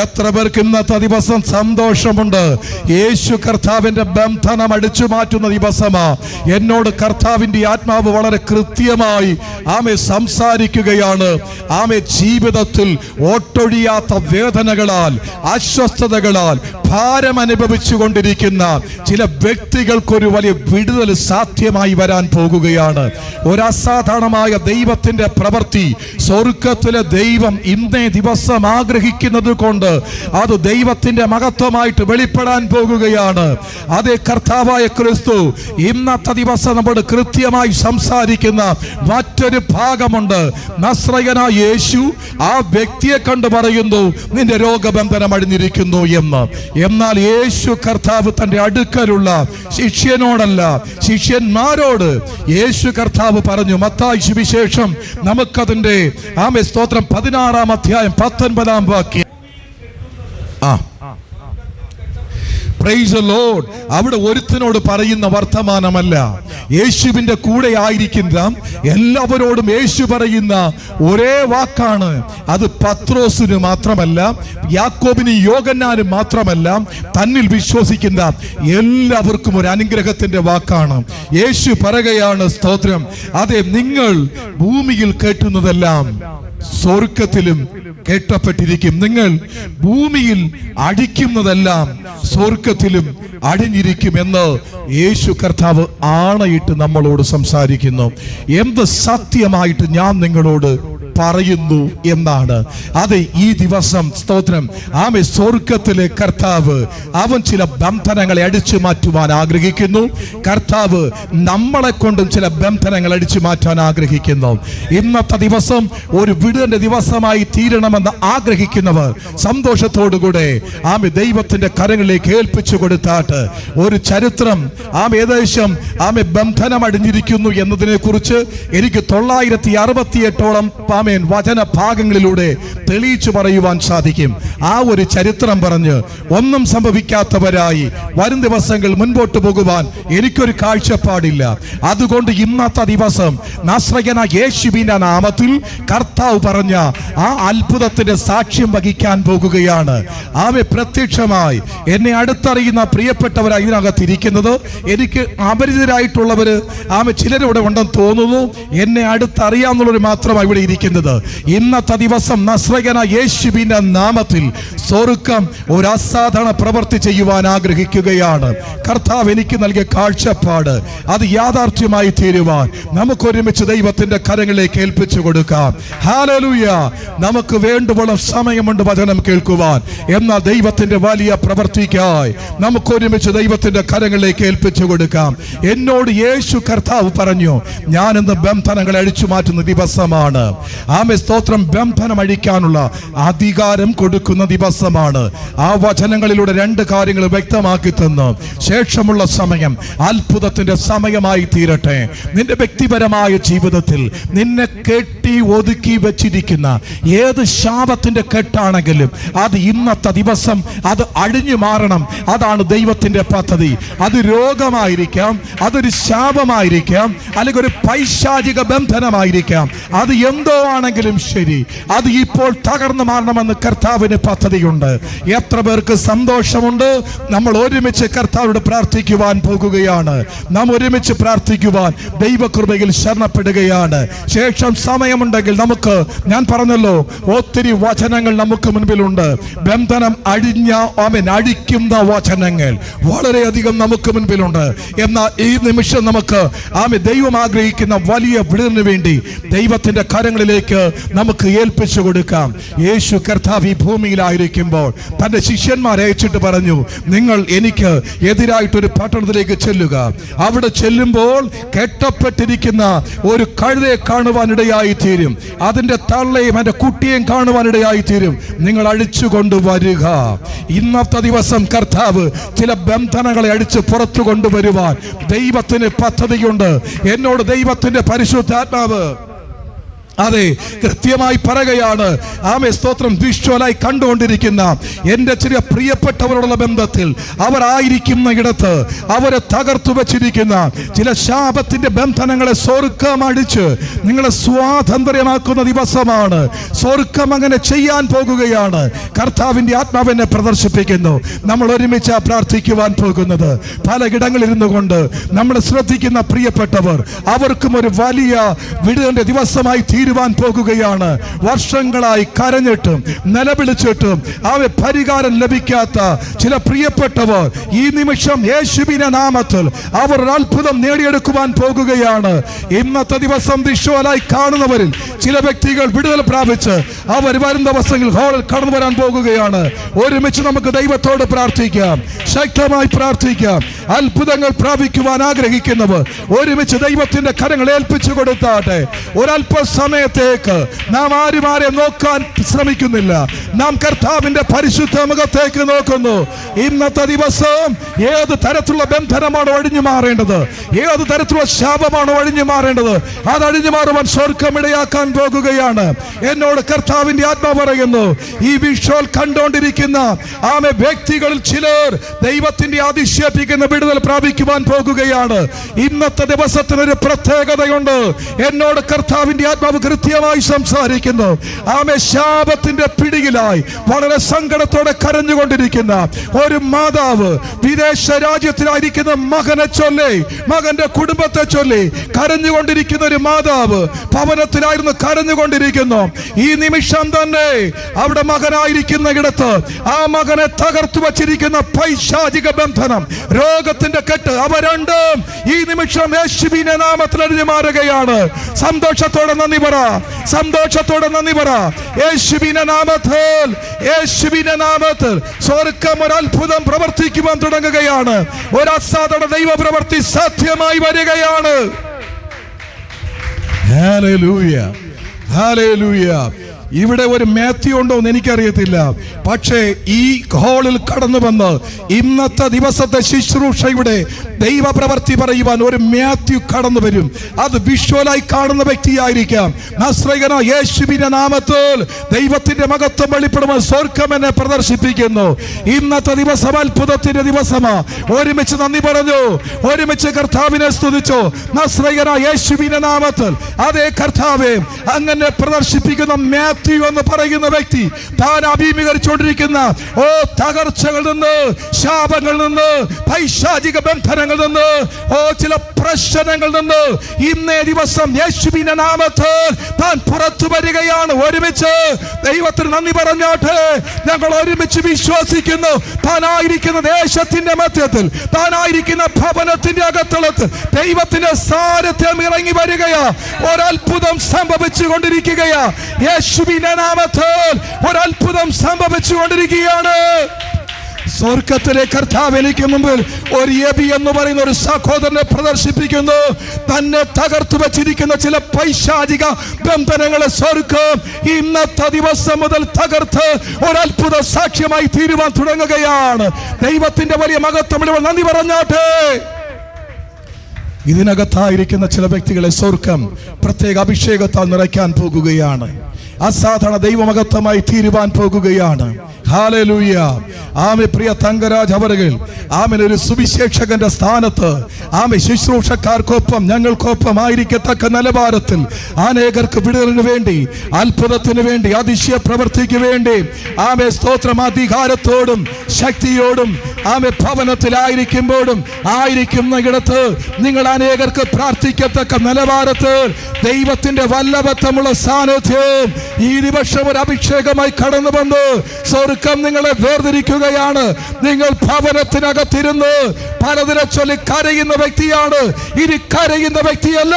എത്ര പേർക്ക് ഇന്നത്തെ ദിവസം സന്തോഷമുണ്ട്? യേശു കർത്താവിന്റെ ബന്ധനം അടിച്ചു മാറ്റുന്ന ദിവസമാ. എന്നോട് കർത്താവിന്റെ ആത്മാവ് വളരെ കൃത്യമായി സംസാരിക്കുകയാണ്. ജീവിതത്തിൽ ഒട്ടൊഴിയാത്ത വേദനകളാൽ, അസ്വസ്ഥതകളാൽ ഭാരം അനുഭവിച്ചു കൊണ്ടിരിക്കുന്ന ചില വ്യക്തികൾക്കൊരു വലിയ വിടുതൽ സാധ്യമായി വരാൻ പോകുകയാണ്. ഒരു അസാധാരണമായ ദൈവത്തിന്റെ പ്രവൃത്തി സ്വർഗ്ഗത്തിലെ ദൈവം ഇന്നേ ദിവസം ആഗ്രഹിക്കുന്നത് കൊണ്ട് അത് ദൈവത്തിന്റെ മഹത്വമായിട്ട് വെളിപ്പെടാൻ പോകുകയാണ്. അതേ കർത്താവായ ക്രിസ്തു ഇന്നത്തെ ദിവസം നമ്മോട് കൃത്യമായി സംസാരിക്കുന്ന മറ്റൊരു ഭാഗമുണ്ട്. നസ്രയനായ യേശു ആ വ്യക്തിയെ കണ്ടു പറയുന്നു, നിന്റെ രോഗബന്ധനം അഴിഞ്ഞിരിക്കുന്നു എന്ന്. എന്നാൽ യേശു കർത്താവ് തന്റെ അടുക്കലുള്ള ശിഷ്യനോടല്ല, ശിഷ്യന്മാരോട് യേശു കർത്താവ് പറഞ്ഞു. മത്തായി സുവിശേഷം നമുക്കതിന്റെ സ്തോത്രം 16-ാം അധ്യായം 19-ാം വാക്യം. Praise the Lord. അവിടെ ഒരുത്തനോട് പറയുന്ന വർത്തമാനമല്ല, യേശുവിന്റെ കൂടെ ആയിരിക്കുന്ന എല്ലാവരോടും യേശു പറയുന്ന ഒരേ വാക്കാണ്. അത് പത്രോസിന് മാത്രമല്ല, യാക്കോബിനും യോഹന്നാനും മാത്രമല്ല, തന്നിൽ വിശ്വസിക്കുന്ന എല്ലാവർക്കും ഒരു അനുഗ്രഹത്തിന്റെ വാക്കാണ്. യേശു പറയുകയാണ്, സ്തോത്രം, അതെ, നിങ്ങൾ ഭൂമിയിൽ കേട്ടുന്നതെല്ലാം സ്വർഗ്ഗത്തിലും കേട്ടപ്പെട്ടിരിക്കും. നിങ്ങൾ ഭൂമിയിൽ അടിക്കുന്നതെല്ലാം സ്വർഗ്ഗത്തിലും അടിഞ്ഞിരിക്കും എന്ന് യേശു കർത്താവ് ആണയിട്ട് നമ്മളോട് സംസാരിക്കുന്നു. എന്ത് സത്യമായിട്ട് ഞാൻ നിങ്ങളോട് പറയുന്നു എന്നാണ്. അതെ, ഈ ദിവസം സ്തോത്രം സ്വർഗ്ഗത്തിലെ കർത്താവ് അവൻ ചില ബന്ധനങ്ങളെ അടിച്ചു മാറ്റുവാൻ ആഗ്രഹിക്കുന്നു. കർത്താവ് നമ്മളെ കൊണ്ടും ചില ബന്ധനങ്ങൾ അടിച്ചു മാറ്റാൻ ആഗ്രഹിക്കുന്നു. ഇന്നത്തെ ദിവസം ഒരു വിടുതലിന്റെ ദിവസമായി തീരണമെന്ന് ആഗ്രഹിക്കുന്നവർ സന്തോഷത്തോടുകൂടെ ദൈവത്തിന്റെ കരങ്ങളിലേക്ക് ഏൽപ്പിച്ചു കൊടുത്താട്ട് ഒരു ചരിത്രം ഏകദേശം ബന്ധനം അടിഞ്ഞിരിക്കുന്നു എന്നതിനെ കുറിച്ച് എനിക്ക് 968ഓളം വചന ഭാഗങ്ങളിലൂടെ തെളിയിച്ചു പറയുവാൻ സാധിക്കും. ആ ഒരു ചരിത്രം പറഞ്ഞ് ഒന്നും സംഭവിക്കാത്തവരായി വരും ദിവസങ്ങൾ മുൻപോട്ട് പോകുവാൻ എനിക്കൊരു കാഴ്ചപ്പാടില്ല. അതുകൊണ്ട് ഇന്നത്തെ ദിവസം നസ്രയനായ യേശുവിന്റെ നാമത്തിൽ കർത്താവ് പറഞ്ഞ ആ അത്ഭുതത്തിന്റെ സാക്ഷ്യം വഹിക്കാൻ പോകുകയാണ്. പ്രത്യക്ഷമായി എന്നെ അടുത്തറിയുന്ന പ്രിയപ്പെട്ടവരായി ഇതിനകത്തിരിക്കുന്നത്, എനിക്ക് അപരിചിതരായിട്ടുള്ളവര് ചിലരിവിടെ ഉണ്ടെന്ന് തോന്നുന്നു. എന്നെ അടുത്തറിയാവുന്നവർ മാത്രമാണ് ഇവിടെ ഇരിക്കുന്നത്. ഇന്നത്തെ ദിവസം നസ്രയനായ യേശുവിന്റെ നാമത്തിൽ സ്വർഗ്ഗം ഒരു അസാധാരണ പ്രവൃത്തി ചെയ്യുവാൻ ആഗ്രഹിക്കുകയാണ്. കർത്താവ് എനിക്ക് നൽകിയ കാഴ്ചപ്പാട് അത് യാഥാർത്ഥ്യമായി തീരുവാൻ നമുക്ക് ഒരുമിച്ച് ദൈവത്തിന്റെ കരങ്ങളിലേക്ക് ഏൽപ്പിച്ചു കൊടുക്കാം. ഹല്ലേലൂയ. നമുക്ക് വേണ്ടുവോളം സമയമുണ്ട് വചനം കേൾക്കുവാൻ. എന്നാൽ ദൈവത്തിന്റെ വലിയ പ്രവൃത്തിക്കായി നമുക്ക് ഒരുമിച്ച് ദൈവത്തിന്റെ കരങ്ങളിലേക്ക് ഏൽപ്പിച്ചു കൊടുക്കാം. എന്നോട് യേശു കർത്താവ് പറഞ്ഞു, ഞാൻ ഇന്ന് ബന്ധനങ്ങളെ അഴിച്ചു മാറ്റുന്ന ദിവസമാണ്. സ്തോത്രം, ബന്ധനം അഴിക്കാനുള്ള അധികാരം കൊടുക്കുന്ന ദിവസമാണ്. ആ വചനങ്ങളിലൂടെ 2 കാര്യങ്ങൾ വ്യക്തമാക്കി തന്നു. ശേഷമുള്ള സമയം അത്ഭുതത്തിന്റെ സമയമായി തീരട്ടെ. നിന്റെ വ്യക്തിപരമായ ജീവിതത്തിൽ നിന്നെ കെട്ടി ഒതുക്കി വെച്ചിരിക്കുന്ന ഏത് ശാപത്തിന്റെ കെട്ടാണെങ്കിലും അത് ഇന്നത്തെ ദിവസം അത് അഴിഞ്ഞു മാറണം. അതാണ് ദൈവത്തിന്റെ പദ്ധതി. അത് രോഗമായിരിക്കാം, അതൊരു ശാപമായിരിക്കാം, അല്ലെങ്കിൽ ഒരു പൈശാചിക ബന്ധനമായിരിക്കാം. അത് എന്തോ ആണെങ്കിലും ശരി, അത് ഇപ്പോൾ തകർന്നു മാറണമെന്ന് കർത്താവിന് പദ്ധതിയുണ്ട്. എത്ര പേർക്ക് സന്തോഷമുണ്ട്? നമ്മൾ ഒരുമിച്ച് കർത്താവോട് പ്രാർത്ഥിക്കുവാൻ പോകുകയാണ്. നാം ഒരുമിച്ച് പ്രാർത്ഥിക്കുവാൻ ദൈവകൃപയിൽ ശരണപ്പെടുകയാണ്. ശേഷം സമയമുണ്ടെങ്കിൽ നമുക്ക്, ഞാൻ പറഞ്ഞല്ലോ, ഒത്തിരി വചനങ്ങൾ നമുക്ക് മുൻപിലുണ്ട്. ബന്ധനം അഴിക്കുന്ന വചനങ്ങൾ വളരെയധികം നമുക്ക് മുൻപിലുണ്ട്. എന്നാൽ ഈ നിമിഷം നമുക്ക് ദൈവം ആഗ്രഹിക്കുന്ന വലിയ വിടുതലിന് വേണ്ടി ദൈവത്തിന്റെ കരങ്ങളിലേക്ക് കരങ്ങളിലേക്ക് നമുക്ക് ഏൽപ്പിച്ചു കൊടുക്കാം. യേശു കർത്താവ് ഈ ഭൂമിയിലായിരിക്കുമ്പോൾ തന്റെ ശിഷ്യന്മാരെ അയച്ചിട്ട് പറഞ്ഞു, നിങ്ങൾ എനിക്ക് എതിരായിട്ടൊരു പട്ടണത്തിലേക്ക് ചെല്ലുക. അവിടെ ചെല്ലുമ്പോൾ കെട്ടപ്പെട്ടിരിക്കുന്ന ഒരു കഴുതയെ കാണുവാനിടയായി തീരും. അതിന്റെ തള്ളയും അതിന്റെ കുട്ടിയെയും കാണുവാനിടയായി തീരും. നിങ്ങൾ അഴിച്ചു കൊണ്ടുവരിക. ഇന്നത്തെ ദിവസം കർത്താവ് ചില ബന്ധനങ്ങളെ അടിച്ച് പുറത്തു കൊണ്ടുവരുവാൻ ദൈവത്തിന് പദ്ധതിയുണ്ട്. എന്നോട് ദൈവത്തിന്റെ പരിശുദ്ധാത്മാവ് അതെ കൃത്യമായി പറയുകയാണ്. ആമേ സ്തോത്രം. വിഷ്വലായി കണ്ടുകൊണ്ടിരിക്കുന്ന എൻ്റെ ചില പ്രിയപ്പെട്ടവരോടുള്ള ബന്ധത്തിൽ അവരായിരിക്കുന്ന ഇടത്ത് അവരെ തകർത്തു വച്ചിരിക്കുന്ന ചില ശാപത്തിന്റെ ബന്ധനങ്ങളെ സ്വർഗ്ഗം അടിച്ച് നിങ്ങളെ സ്വാതന്ത്ര്യമാക്കുന്ന ദിവസമാണ്. സ്വർഗ്ഗം അങ്ങനെ ചെയ്യാൻ പോകുകയാണ്. കർത്താവിൻ്റെ ആത്മാവിനെ പ്രദർശിപ്പിക്കുന്നു. നമ്മൾ ഒരുമിച്ച് പ്രാർത്ഥിക്കുവാൻ പോകുന്നത് പലയിടങ്ങളിലിരുന്നു കൊണ്ട് നമ്മൾ ശ്രദ്ധിക്കുന്ന പ്രിയപ്പെട്ടവർ അവർക്കും ഒരു വലിയ വിടുതലിന്റെ ദിവസമായി തീരുവാൻ പോകുകയാണ്. വർഷങ്ങളായി കരഞ്ഞിട്ടും നിലവിളിച്ചിട്ടും അവ പരിഹാരം ലഭിക്കാത്ത ചില പ്രിയപ്പെട്ടവർ ഈ നിമിഷം യേശുവിന്റെ നാമത്തിൽ അവർ ഒരു അത്ഭുതം നേടിയെടുക്കുവാൻ പോകുകയാണ്. ഇന്നത്തെ ദിവസം വിഷ്വലായി കാണുന്നവരിൽ ചില വ്യക്തികൾ വിടുതൽ പ്രാപിച്ച് അവർ വരും ദിവസങ്ങളിൽ ഹോളിൽ കടന്നു വരാൻ പോകുകയാണ്. ഒരുമിച്ച് നമുക്ക് ദൈവത്തോട് പ്രാർത്ഥിക്കാം, ശക്തമായി പ്രാർത്ഥിക്കാം. അത്ഭുതങ്ങൾ പ്രാപിക്കുവാൻ ആഗ്രഹിക്കുന്നവർ ഒരുമിച്ച് ദൈവത്തിന്റെ കരങ്ങൾ ഏൽപ്പിച്ചു കൊടുത്താട്ടെ. ഒരല്പസമയത്തേക്ക് നാം ആരും നോക്കാൻ ശ്രമിക്കുന്നില്ല. നാം കർത്താവിന്റെ പരിശുദ്ധ മുഖത്തേക്ക് നോക്കുന്നു. ഇന്നത്തെ ദിവസം ഏത് തരത്തിലുള്ള ബന്ധനമാണ് ഒഴിഞ്ഞു മാറേണ്ടത്, ഏത് തരത്തിലുള്ള ശാപമാണ് ഒഴിഞ്ഞു മാറേണ്ടത്, അത് അഴിഞ്ഞു മാറുവാൻ സ്വർഗ്ഗം ഇടയാക്കാൻ പോകുകയാണ്. എന്നോട് കർത്താവിന്റെ ആത്മാവ് പറയുന്നു, ഈ വിഷ്വൽ കണ്ടുകൊണ്ടിരിക്കുന്ന ആമേ വ്യക്തികളിൽ ചിലർ ദൈവത്തിന്റെ അതിശയിപ്പിക്കുന്ന വിടുതൽ പ്രാപിക്കുവാൻ പോകുകയാണ്. ഇന്നത്തെ ദിവസത്തിനൊരു പ്രത്യേകതയുണ്ട്. എന്നോട് കർത്താവിന്റെ ആത്മാവ് കൃത്യമായി സംസാരിക്കുന്നു. ആമേ ശാപത്തിന്റെ പിടിയിലായി വളരെ സങ്കടത്തോടെ കരഞ്ഞുകൊണ്ടിരിക്കുന്ന ഒരു മാതാവ് വിദേശ രാജ്യത്തിലായിരിക്കുന്ന മകനെ ചൊല്ലി, മകന്റെ കുടുംബത്തെ ചൊല്ലി കരഞ്ഞുകൊണ്ടിരിക്കുന്ന ഒരു മാതാവ് ഭവനത്തിലായിരുന്നു കരഞ്ഞുകൊണ്ടിരിക്കുന്നു. ഈ നിമിഷം തന്നെ അവിടെ മകനായിരിക്കുന്ന ഇടത്ത് ആ മകനെ തകർത്തു വച്ചിരിക്കുന്ന പൈശാചിക ബന്ധനം, രോഗത്തിന്റെ കെട്ട്, അവ രണ്ടും ഈ നിമിഷം യേശുവിന്റെ നാമത്തിൽ അഴിഞ്ഞു മാറുകയാണ്. സന്തോഷത്തോടെ നന്ദി പറ, സന്തോഷത്തോടെ നന്ദി പറ. യേശുവിന്റെ നാമത്തിൽ, യേശുവിന്റെ നാമത്തിൽ സ്വർഗ്ഗം ഒരു അത്ഭുതം പ്രവർത്തിക്കുവാൻ തുടങ്ങുകയാണ്. ഒരു അസാധാരണ ദൈവ പ്രവൃത്തി സാധ്യമായി വരികയാണ്. Hallelujah, hallelujah. ഇവിടെ ഒരു മാത്യു ഉണ്ടോ എന്ന് എനിക്കറിയത്തില്ല. പക്ഷേ ഈ ഹാളിൽ കടന്നു വന്ന് ഇന്നത്തെ ദിവസത്തെ ശുശ്രൂഷയുടെ ദൈവപ്രവർത്തി പറയുവാൻ ഒരു മാത്യു കടന്നു വരും. അത് വിഷ്വലായി കാണുന്ന വ്യക്തിയായിരിക്കാം. നസ്രയനായ യേശുവിന്റെ നാമത്തിൽ ദൈവത്തിന്റെ മഹത്വം വെളിപ്പെടുവാൻ സ്വർഗ്ഗം എന്നെ പ്രദർശിപ്പിക്കുന്നു. ഇന്നത്തെ ദിവസം അത്ഭുതത്തിന്റെ ദിവസമാ. ഒരുമിച്ച് നന്ദി പറഞ്ഞു, ഒരുമിച്ച് കർത്താവിനെ സ്തുതിച്ചു. നസ്രയനായ യേശുവിന്റെ നാമത്തിൽ അതേ കർത്താവേ, അങ്ങനെ പ്രദർശിപ്പിക്കുന്ന മാത്യു എന്ന് പറയുന്ന വ്യക്തി താൻ അഭിമുഖീകരിച്ചുകൊണ്ടിരിക്കുന്ന തകർച്ചകളിൽ നിന്ന്, ശാപങ്ങളിൽ നിന്ന്, പൈശാചിക ബന്ധനങ്ങളിൽ നിന്ന്, ചില പ്രശ്നങ്ങളിൽ നിന്ന് ഇന്നേ ദിവസം യേശുവിന്റെ നാമത്തിൽ താൻ പുറത്തു വരികയാണ്. ഒരുമിച്ച് ദൈവത്തിന് നന്ദി പറഞ്ഞാട്ടെ. ഞങ്ങൾ ഒരുമിച്ച് വിശ്വസിക്കുന്നു, താനായിരിക്കുന്ന ദേശത്തിന്റെ മധ്യത്തിൽ, താനായിരിക്കുന്ന ഭവനത്തിന്റെ അകത്തളത്തിൽ ദൈവത്തിന്റെ സാന്നിധ്യം ഇറങ്ങി വരികയാ. ഒരത്ഭുതം സംഭവിച്ചു കൊണ്ടിരിക്കുകയാ. യേശുവിന്റെ നാമത്തിൽ ഒരത്ഭുതം സംഭവിച്ചു കൊണ്ടിരിക്കുകയാണ്. സ്വർഗത്തിലെ കർത്താവ് എനിക്ക് മുമ്പിൽ ഒരു എബി എന്ന് പറയുന്ന ഒരു സഹോദരനെ പ്രദർശിപ്പിക്കുന്നു. തന്നെ തകർത്തു വച്ചിരിക്കുന്ന ചില പൈശാചിക ബന്ധനങ്ങളെ സ്വർഗ്ഗം ഇന്നത്തെ ദിവസം മുതൽ തകർത്ത് ഒരത്ഭുത സാക്ഷ്യമായി തീരുവാൻ തുടങ്ങുകയാണ്. ദൈവത്തിന്റെ വലിയ മഹത്വം നന്ദി പറഞ്ഞാട്ടെ. ഇതിനകത്തായിരിക്കുന്ന ചില വ്യക്തികളെ സ്വർഗ്ഗം പ്രത്യേക അഭിഷേകത്താൽ നിറയ്ക്കാൻ പോകുകയാണ്. അസാധാരണ ദൈവമഹത്വമായി തീരുവാൻ പോകുകയാണ്. ഹല്ലേലൂയ. ആമേ പ്രിയ തങ്കരാജ് അവர்கள் ആമേൻ ഒരു സുവിശേഷകന്റെ സ്ഥാനത്ത് ആമേ ശുശ്രൂഷക്കാർക്കൊപ്പം ഞങ്ങൾക്കൊപ്പം ആയിരിക്കത്തക്ക നിലവാരത്തിൽ അനേകർക്ക് വിടുതലിന് വേണ്ടി, അത്ഭുതത്തിന് വേണ്ടി, അതിശയ പ്രവൃത്തിക്ക് വേണ്ടി ആമേ സ്തോത്രം അധികാരത്തോടും ശക്തിയോടും ആമേ ഭവനത്തിലായിരിക്കുമ്പോഴും ആയിരിക്കുന്ന ഇടത്ത് നിങ്ങൾ അനേകർക്ക് പ്രാർത്ഥിക്കത്തക്ക നിലവാരത്തിൽ ദൈവത്തിന്റെ വല്ലഭത്വമുള്ള സാന്നിധ്യം ഈ നിമിഷം ഒരു അഭിഷേകമായി കടന്നു വന്ന് സ്വർഗ്ഗം നിങ്ങളെ വേർതിരിക്കുകയാണ്. നിങ്ങൾ ഭവനത്തിനകത്തിരുന്ന് പലതിനെ ചൊല്ലി കരയുന്ന വ്യക്തിയാണ്. ഇനി കരയുന്ന വ്യക്തിയല്ല,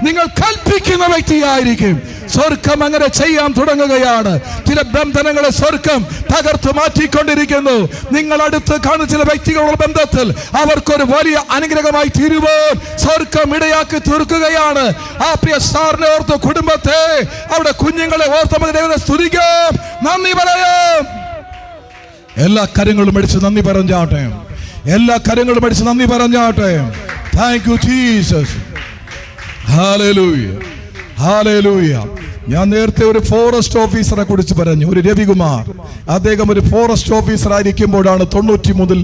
നിങ്ങൾ കൽപ്പിക്കുന്ന വ്യക്തിയായിരിക്കും. സ്വർഗം അങ്ങനെ ചെയ്യാൻ തുടങ്ങുകയാണ്. ചില ബന്ധനങ്ങളെ സ്വർഗം തകർത്തു മാറ്റിക്കൊണ്ടിരിക്കുന്നു. നിങ്ങൾ അടുത്ത് കാണുന്ന ചില വ്യക്തികളുടെ ബന്ധത്തിൽ അവർക്കൊരു വലിയ അനുഗ്രഹമായി തീരുവാൻ സ്വർഗം ഇടയാക്കി തീർക്കുകയാണ്. ആ പ്രിയ സാറിനെ ഓർത്ത്, കുടുംബത്തെ, അവിടെ കുഞ്ഞുങ്ങളെ ഓർത്ത് സ്തുതിക്കാം, നന്ദി പറയാം. എല്ലാ കരങ്ങളും അടിച്ച് നന്ദി പറഞ്ഞാട്ടെ. എല്ലാ കരങ്ങളും അടിച്ച് നന്ദി പറഞ്ഞാട്ടെ. Thank you Jesus. Hallelujah, hallelujah. ഞാൻ നേരത്തെ ഒരു ഫോറസ്റ്റ് ഓഫീസറെ കുറിച്ച് പറഞ്ഞു, ഒരു രവികുമാർ. അദ്ദേഹം ഒരു ഫോറസ്റ്റ് ഓഫീസർ ആയിരിക്കുമ്പോഴാണ് 90 മുതൽ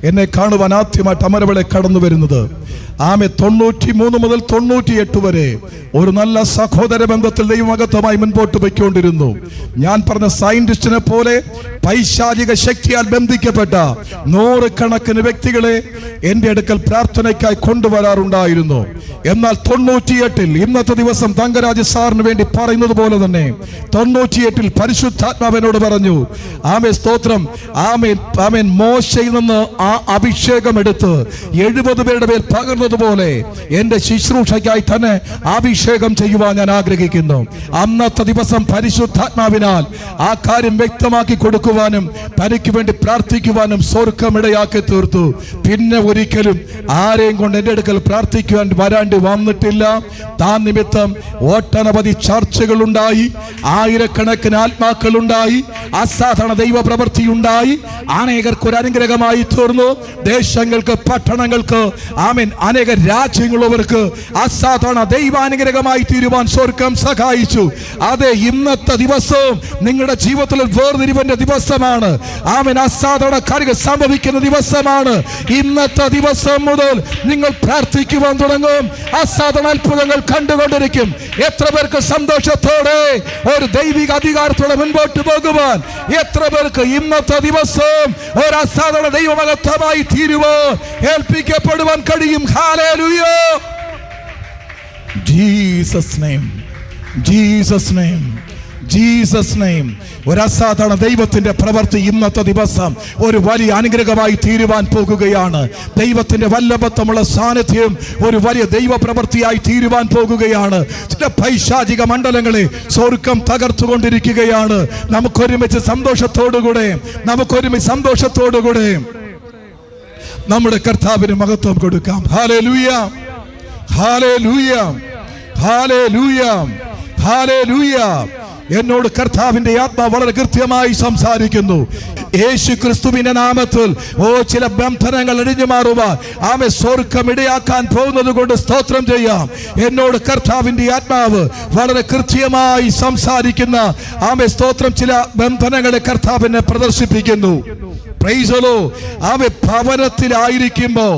എന്നെ കാണുവാൻ ആദ്യമായിട്ട് അമരവിളെ കടന്നു വരുന്നത്. 93 മുതൽ 98 വരെ ഒരു നല്ല സഹോദര ബന്ധത്തിൽ ദൈവമഹത്വമായി മുൻപോട്ട് പോയിക്കൊണ്ടിരുന്നു. ഞാൻ പറഞ്ഞ സയന്റിസ്റ്റിനെ പോലെ പൈശാചിക ശക്തിയാൽ ബന്ധിക്കപ്പെട്ട 100 കണക്കിന് വ്യക്തികളെ എന്റെ അടുക്കൽ പ്രാർത്ഥനയ്ക്കായി കൊണ്ടുവരാറുണ്ടായിരുന്നു. എന്നാൽ 98-ൽ ഇന്നത്തെ ദിവസം തങ്കരാജ് സാറിന് വേണ്ടി പറയുന്നത് പോലെ തന്നെ 98-ൽ പരിശുദ്ധാത്മാവിനോട് പറഞ്ഞു, ആമേൻ സ്തോത്രം, ആമേൻ ആമേൻ, മോശയിൽ നിന്ന് ആ അഭിഷേകം എടുത്ത് 70 പേരുടെ മേൽ പകർന്നതുപോലെ എന്റെ ശുശ്രൂഷയ്ക്കായി തന്നെ അഭിഷേകം ചെയ്യുവാൻ ഞാൻ ആഗ്രഹിക്കുന്നു. അന്നത്തെ ദിവസം പരിശുദ്ധാത്മാവിനാൽ ആ കാര്യം വ്യക്തമാക്കി കൊടുക്കുവാനും തനിക്ക് വേണ്ടി പ്രാർത്ഥിക്കുവാനും സ്വർഗമിടയാക്കി തീർത്തു. പിന്നെ ഒരിക്കലും ആരെയും കൊണ്ട് എന്റെ അടുക്കൽ പ്രാർത്ഥിക്കുവാൻ വരാണ്ടി വന്നിട്ടില്ല. താൻ നിമിത്തം ഒട്ടനവധി ചർച്ചകൾ ഉണ്ടായി, ആയിരക്കണക്കിന് ആത്മാക്കൾ ഉണ്ടായി, അസാധാരണ ദൈവ പ്രവൃത്തി ഉണ്ടായി, അനേകർക്ക് ഒരു അനുഗ്രഹമായി തീർന്നു. ദേശങ്ങൾക്ക്, പട്ടണങ്ങൾക്ക്, ആമേൻ, അനേക രാജ്യങ്ങളുള്ളവർക്ക് അസാധാരണ ദൈവാനുഗ്രഹമായി തീരുവാൻ സ്വർഗം സഹായിച്ചു. അതെ, ഇന്നത്തെ ദിവസവും നിങ്ങളുടെ ജീവിതത്തിൽ വേർതിരിവിന്റെ ദിവസമാണ്. ആമേൻ, അസാധാരണ കാര്യങ്ങൾ സംഭവിക്കുന്ന ദിവസമാണ്. ഇന്നത്തെ ദിവസം മുതൽ നിങ്ങൾ പ്രാർത്ഥിക്കുവാൻ തുടങ്ങും, അസാധാരണ അത്ഭുതങ്ങൾ കണ്ടുകൊണ്ടിരിക്കും. എത്ര പേർക്ക് സന്തോഷത്തോടെ ഒരു ദൈവിക അധികാരത്തോടെ മുൻപോട്ട് പോകുവാൻ, എത്ര പേർക്ക് ഇന്നത്തെ ദിവസം ഒരു അസാധാരണ ദൈവമഹത്വമായി തീരുവാൻ ഏൽപ്പിക്കപ്പെടുവാൻ കഴിയും. Hallelujah, Jesus name, Jesus name, Jesus name. ഒരു അസാധാരണ ദൈവത്തിന്റെ പ്രവൃത്തി ഇന്നത്തെ ദിവസം ഒരു വലിയ അനുഗ്രഹമായി തീരുവാൻ പോകുകയാണ്. ദൈവത്തിന്റെ വല്ലഭത്വമുള്ള സാന്നിധ്യം ഒരു വലിയ ദൈവ പ്രവൃത്തിയായി തീരുവാൻ പോകുകയാണ്. ചില പൈശാചിക മണ്ഡലങ്ങളെ സ്വർഗം തകർത്തുകൊണ്ടിരിക്കുകയാണ്. നമുക്കൊരുമിച്ച് സന്തോഷത്തോടുകൂടെ നമ്മുടെ കർത്താവിന് മഹത്വം കൊടുക്കാം. Hallelujah, hallelujah, hallelujah, hallelujah. എന്നോട് കർത്താവിന്റെ ആത്മാവ് വളരെ കൃത്യമായി സംസാരിക്കുന്നു. യേശു ക്രിസ്തുവിന്റെ നാമത്തിൽ ചില ബന്ധനങ്ങൾ അടിഞ്ഞു മാറുവാൻ ആമേ സ്വർഗം ഇടയാക്കാൻ പോകുന്നത് കൊണ്ട് സ്തോത്രം ചെയ്യാം. എന്നോട് കർത്താവിന്റെ ആത്മാവ് വളരെ കൃത്യമായി സംസാരിക്കുന്ന ആമേ സ്തോത്രം ചില ബന്ധനങ്ങളെ കർത്താവിനെ പ്രദർശിപ്പിക്കുന്നു. Praise the Lord. ആമേ ഭവനത്തിലായിരിക്കുമ്പോ